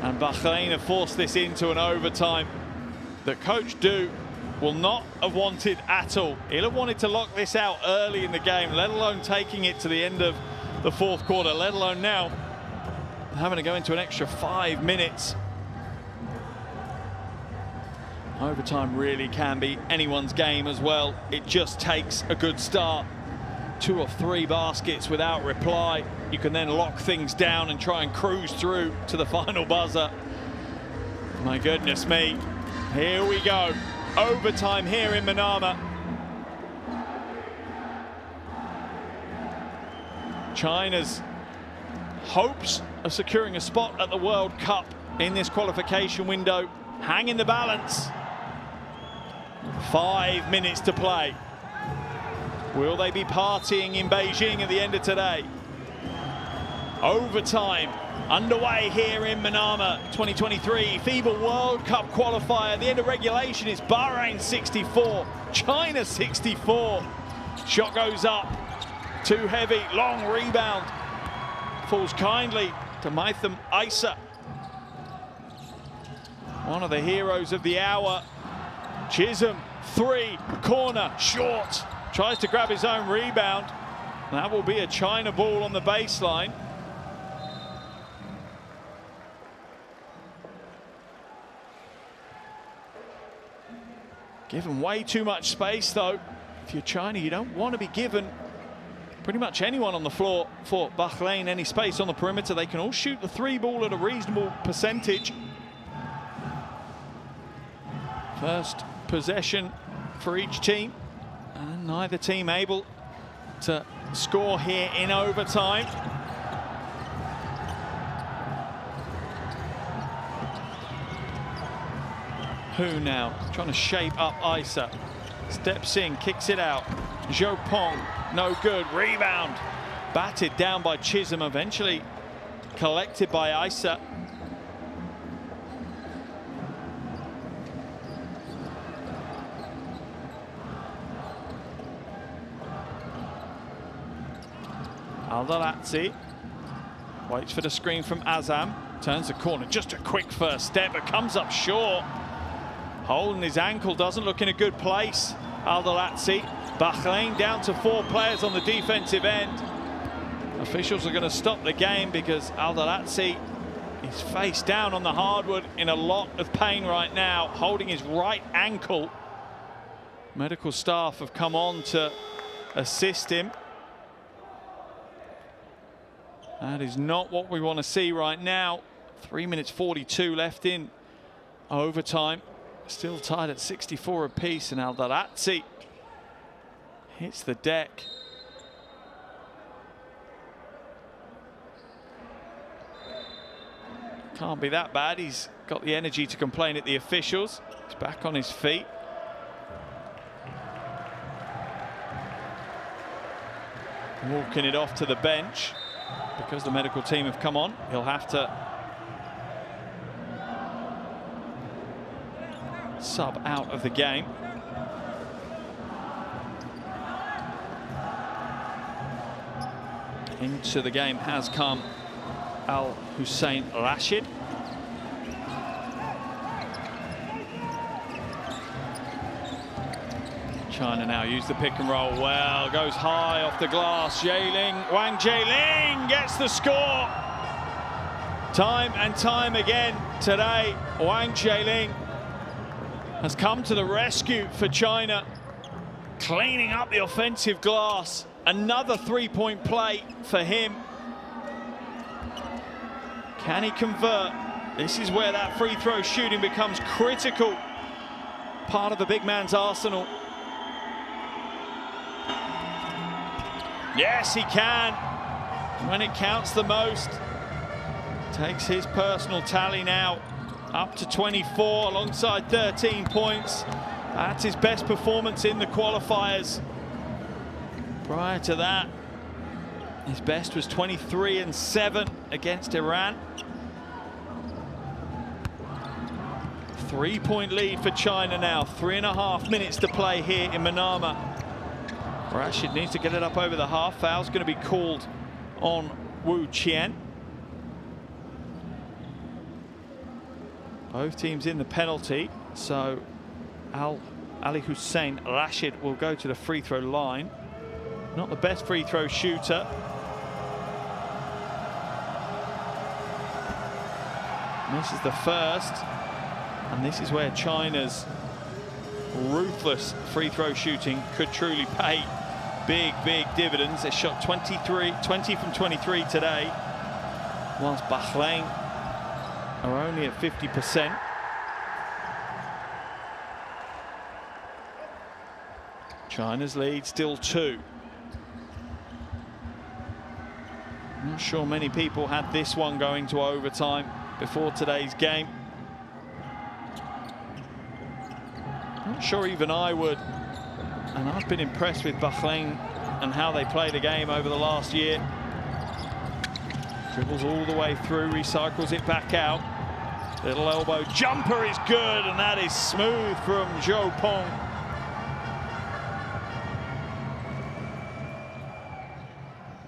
And Bahrain have forced this into an overtime that Coach Du will not have wanted at all. He'll have wanted to lock this out early in the game, let alone taking it to the end of the fourth quarter, let alone now having to go into an extra 5 minutes. Overtime really can be anyone's game as well. It just takes a good start. 2 or 3 baskets without reply. You can then lock things down and try and cruise through to the final buzzer. My goodness me. Here we go. Overtime here in Manama. China's hopes of securing a spot at the World Cup in this qualification window hang in the balance. 5 minutes to play. Will they be partying in Beijing at the end of today? Overtime underway here in Manama. 2023 FIBA World Cup qualifier. The end of regulation is Bahrain 64, China 64. Shot goes up, too heavy, long rebound. Falls kindly to Maitham Isa. One of the heroes of the hour. Chisholm, 3, corner, short. Tries to grab his own rebound. That will be a China ball on the baseline. Given way too much space though. If you're China, you don't want to be given pretty much anyone on the floor for Bahrain any space on the perimeter. They can all shoot the 3 ball at a reasonable percentage. First possession for each team, and neither team able to score here in overtime. Hu now trying to shape up Isa. Steps in, kicks it out. Zhou Pong, no good. Rebound. Batted down by Chisholm, eventually collected by Isa. Aldalatsi waits for the screen from Azam. Turns the corner, just a quick first step, but comes up short. Holding his ankle, doesn't look in a good place. Aldalatsi. Bahrain down to 4 players on the defensive end. Officials are going to stop the game because Aldalatsi is face down on the hardwood in a lot of pain right now, holding his right ankle. Medical staff have come on to assist him. That is not what we want to see right now. 3 minutes 42 left in overtime. Still tied at 64 apiece, and Aldalatsi hits the deck. Can't be that bad. He's got the energy to complain at the officials. He's back on his feet. Walking it off to the bench. Because the medical team have come on, he'll have to sub out of the game. Into the game has come Al Hussein Rashid. China now use the pick and roll well, goes high off the glass. Wang Jieling gets the score. Time and time again today, Wang Jieling has come to the rescue for China, cleaning up the offensive glass. Another 3-point play for him. Can he convert? This is where that free throw shooting becomes critical. Part of the big man's arsenal. Yes, he can. When it counts the most. Takes his personal tally now up to 24 alongside 13 points. That's his best performance in the qualifiers. Prior to that, His best was 23-7 against Iran. 3-point lead for China now. 3.5 minutes to play here in Manama. Rashid needs to get it up over the half. Foul's going to be called on Wu Qian. Both teams in the penalty, so Ali Hussein Rashid will go to the free throw line. Not the best free throw shooter. This is the first, and this is where China's ruthless free throw shooting could truly pay big dividends. They shot 20 from 23 today, whilst Bahrain are only at 50%. China's lead still 2. Not sure many people had this one going to overtime before today's game. Not sure even I would. And I've been impressed with Bahrain and how they play the game over the last year. Dribbles all the way through, recycles it back out. Little elbow jumper is good, and that is smooth from Zhou Peng.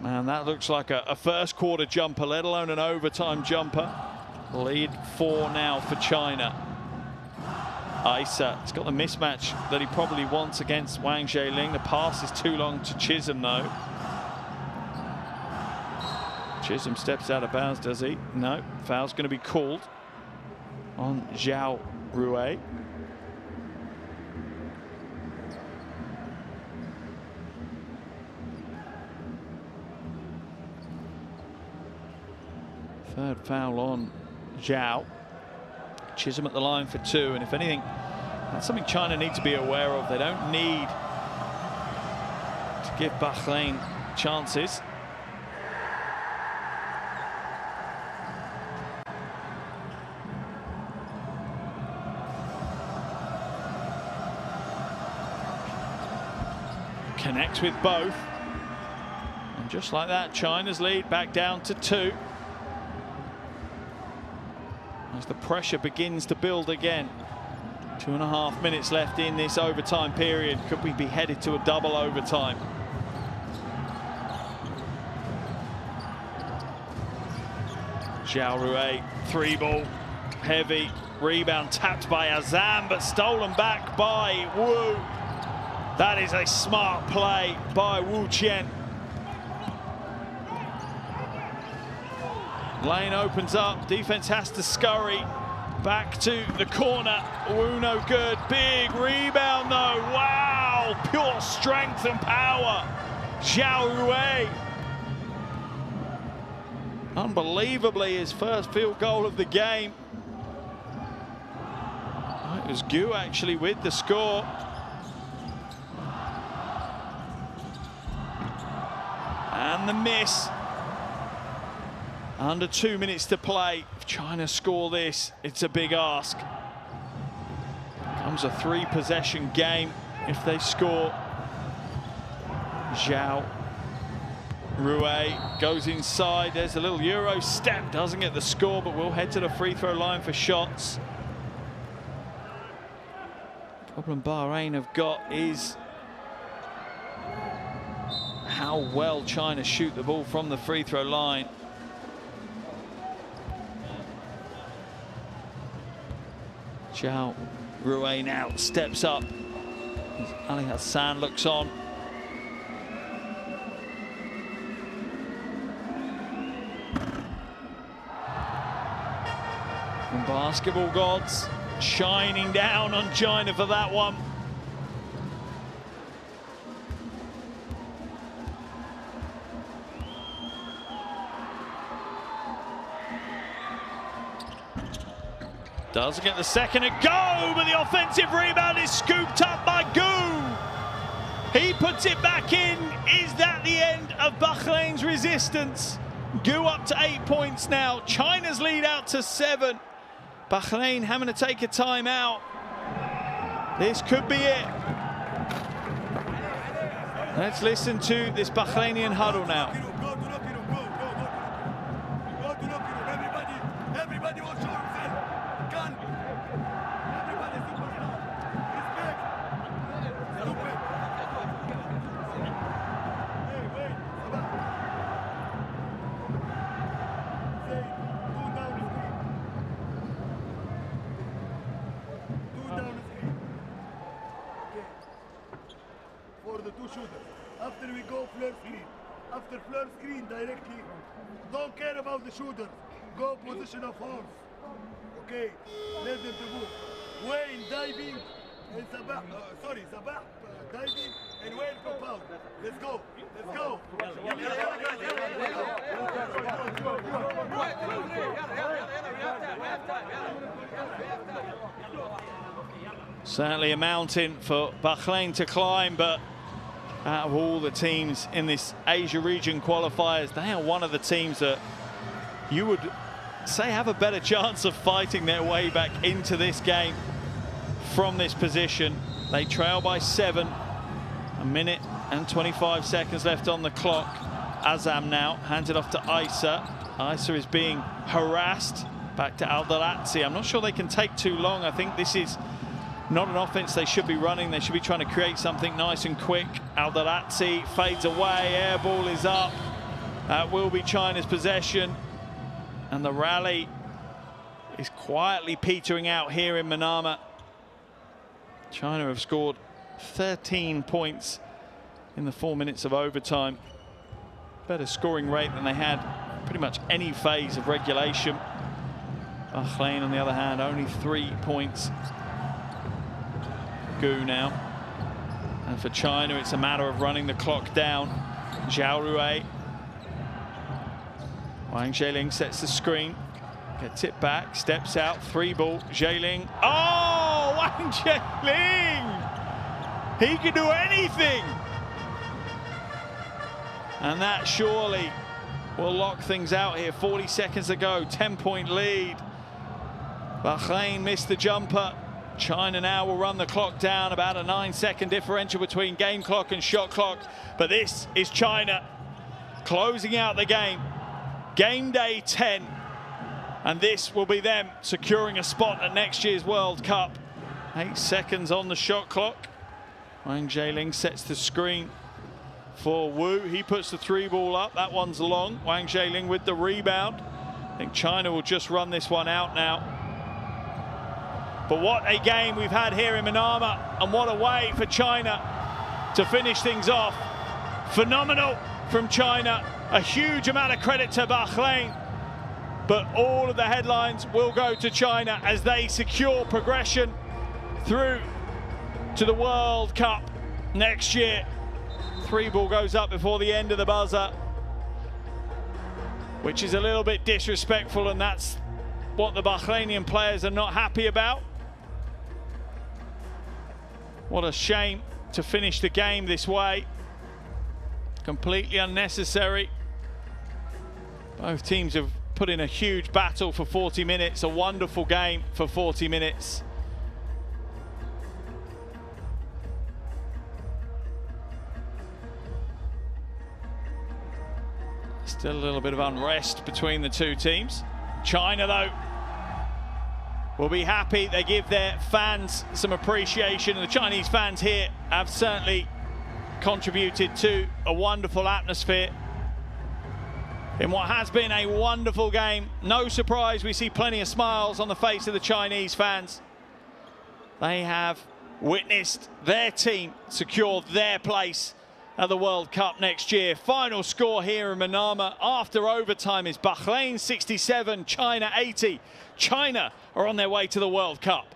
Man, that looks like a first quarter jumper, let alone an overtime jumper. Lead 4 now for China. Isa, it's got the mismatch that he probably wants against Wang Zheling. The pass is too long to Chisholm, though. Chisholm steps out of bounds, does he? No, foul's going to be called on Zhao Rui. Third foul on Zhao. Chisholm at the line for 2, and if anything, that's something China need to be aware of. They don't need to give Bahrain chances. Connects with both, and just like that, China's lead back down to 2. As the pressure begins to build again. 2.5 minutes left in this overtime period. Could we be headed to a double overtime? Zhao Rui, 3-ball, heavy. Rebound tapped by Azam, but stolen back by Wu. That is a smart play by Wu Qian. Lane opens up, defense has to scurry back to the corner. Wu no good, big rebound though. Wow, pure strength and power. Zhao Rui. Unbelievably, his first field goal of the game. It was Gu actually with the score. And the miss. Under 2 minutes to play. If China score this, it's a big ask. Comes a 3-possession game if they score. Zhao Rui goes inside. There's a little Euro step. Doesn't get the score, but we'll head to the free throw line for shots. Problem Bahrain have got is how well China shoot the ball from the free throw line. Zhao Rui now steps up. Ali Hassan looks on. And basketball gods shining down on China for that one. Doesn't get the second to go, but the offensive rebound is scooped up by Gu. He puts it back in. Is that the end of Bahrain's resistance? Gu up to 8 points now. China's lead out to 7. Bahrain having to take a timeout. This could be it. Let's listen to this Bahrainian huddle now. After we go floor screen. After floor screen directly. Don't care about the shooters. Go position of horse. Okay. Let them to move. Wayne diving and Sabah. Sabah diving and Wayne compound. Let's go. Let's go. Certainly a mountain for Bahrain to climb, but out of all the teams in this Asia region qualifiers, they are one of the teams that you would say have a better chance of fighting their way back into this game from this position. They trail by 7, 1 minute and 25 seconds left on the clock. Azam now hands it off to Isa. Isa is being harassed. Back to Aldarazzi. I'm not sure they can take too long. I think this is not an offense they should be running. They should be trying to create something nice and quick. Aldarazzi fades away. Air ball is up. That will be China's possession. And the rally is quietly petering out here in Manama. China have scored 13 points in the 4 minutes of overtime. Better scoring rate than they had pretty much any phase of regulation. Bahrain, on the other hand, only 3 points. Gu now. And for China, it's a matter of running the clock down. Zhao Rui. Wang Zheling sets the screen. Gets it back, steps out, 3 ball. Zheling. Oh, Wang Zheling! He can do anything! And that surely will lock things out here. 40 seconds to go, 10-point lead. Bahrain missed the jumper. China now will run the clock down, about a 9-second differential between game clock and shot clock. But this is China closing out the game. Game day 10. And this will be them securing a spot at next year's World Cup. 8 seconds on the shot clock. Wang Zheling sets the screen for Wu. He puts the 3 ball up. That one's long. Wang Zheling with the rebound. I think China will just run this one out now. But what a game we've had here in Manama, and what a way for China to finish things off. Phenomenal from China. A huge amount of credit to Bahrain, but all of the headlines will go to China as they secure progression through to the World Cup next year. 3 ball goes up before the end of the buzzer, which is a little bit disrespectful, and that's what the Bahrainian players are not happy about. What a shame to finish the game this way. Completely unnecessary. Both teams have put in a huge battle for 40 minutes, a wonderful game for 40 minutes. Still a little bit of unrest between the two teams. China, though, will be happy. They give their fans some appreciation. The Chinese fans here have certainly contributed to a wonderful atmosphere in what has been a wonderful game. No surprise, we see plenty of smiles on the face of the Chinese fans. They have witnessed their team secure their place at the World Cup next year. Final score here in Manama after overtime is Bahrain 67, China 80. China are on their way to the World Cup.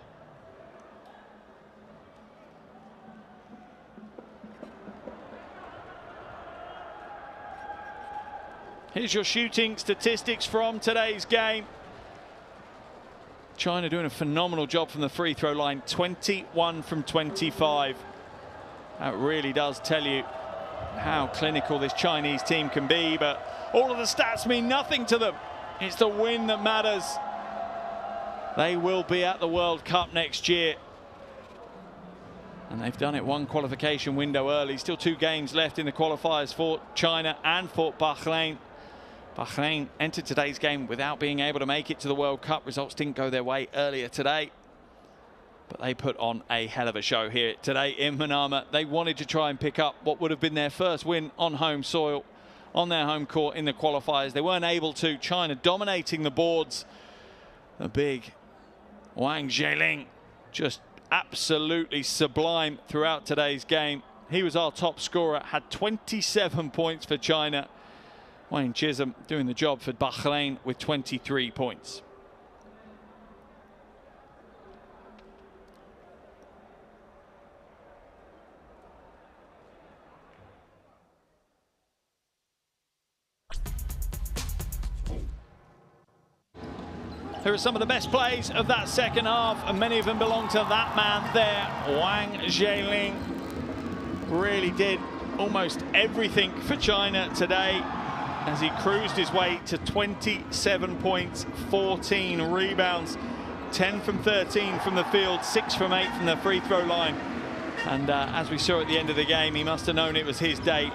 Here's your shooting statistics from today's game. China doing a phenomenal job from the free throw line, 21 from 25. That really does tell you how clinical this Chinese team can be, but all of the stats mean nothing to them. It's the win that matters. They will be at the World Cup next year. And they've done it one qualification window early. Still 2 games left in the qualifiers for China and for Bahrain. Bahrain entered today's game without being able to make it to the World Cup. Results didn't go their way earlier today, but they put on a hell of a show here today in Manama. They wanted to try and pick up what would have been their first win on home soil, on their home court in the qualifiers. They weren't able to. China dominating the boards. The big Wang Zheling just absolutely sublime throughout today's game. He was our top scorer, had 27 points for China. Wayne Chisholm doing the job for Bahrain with 23 points. Here are some of the best plays of that second half, and many of them belong to that man there, Wang Zheling. Really did almost everything for China today as he cruised his way to 27 points, 14 rebounds, 10 from 13 from the field, 6 from 8 from the free throw line. And as we saw at the end of the game, he must have known it was his day.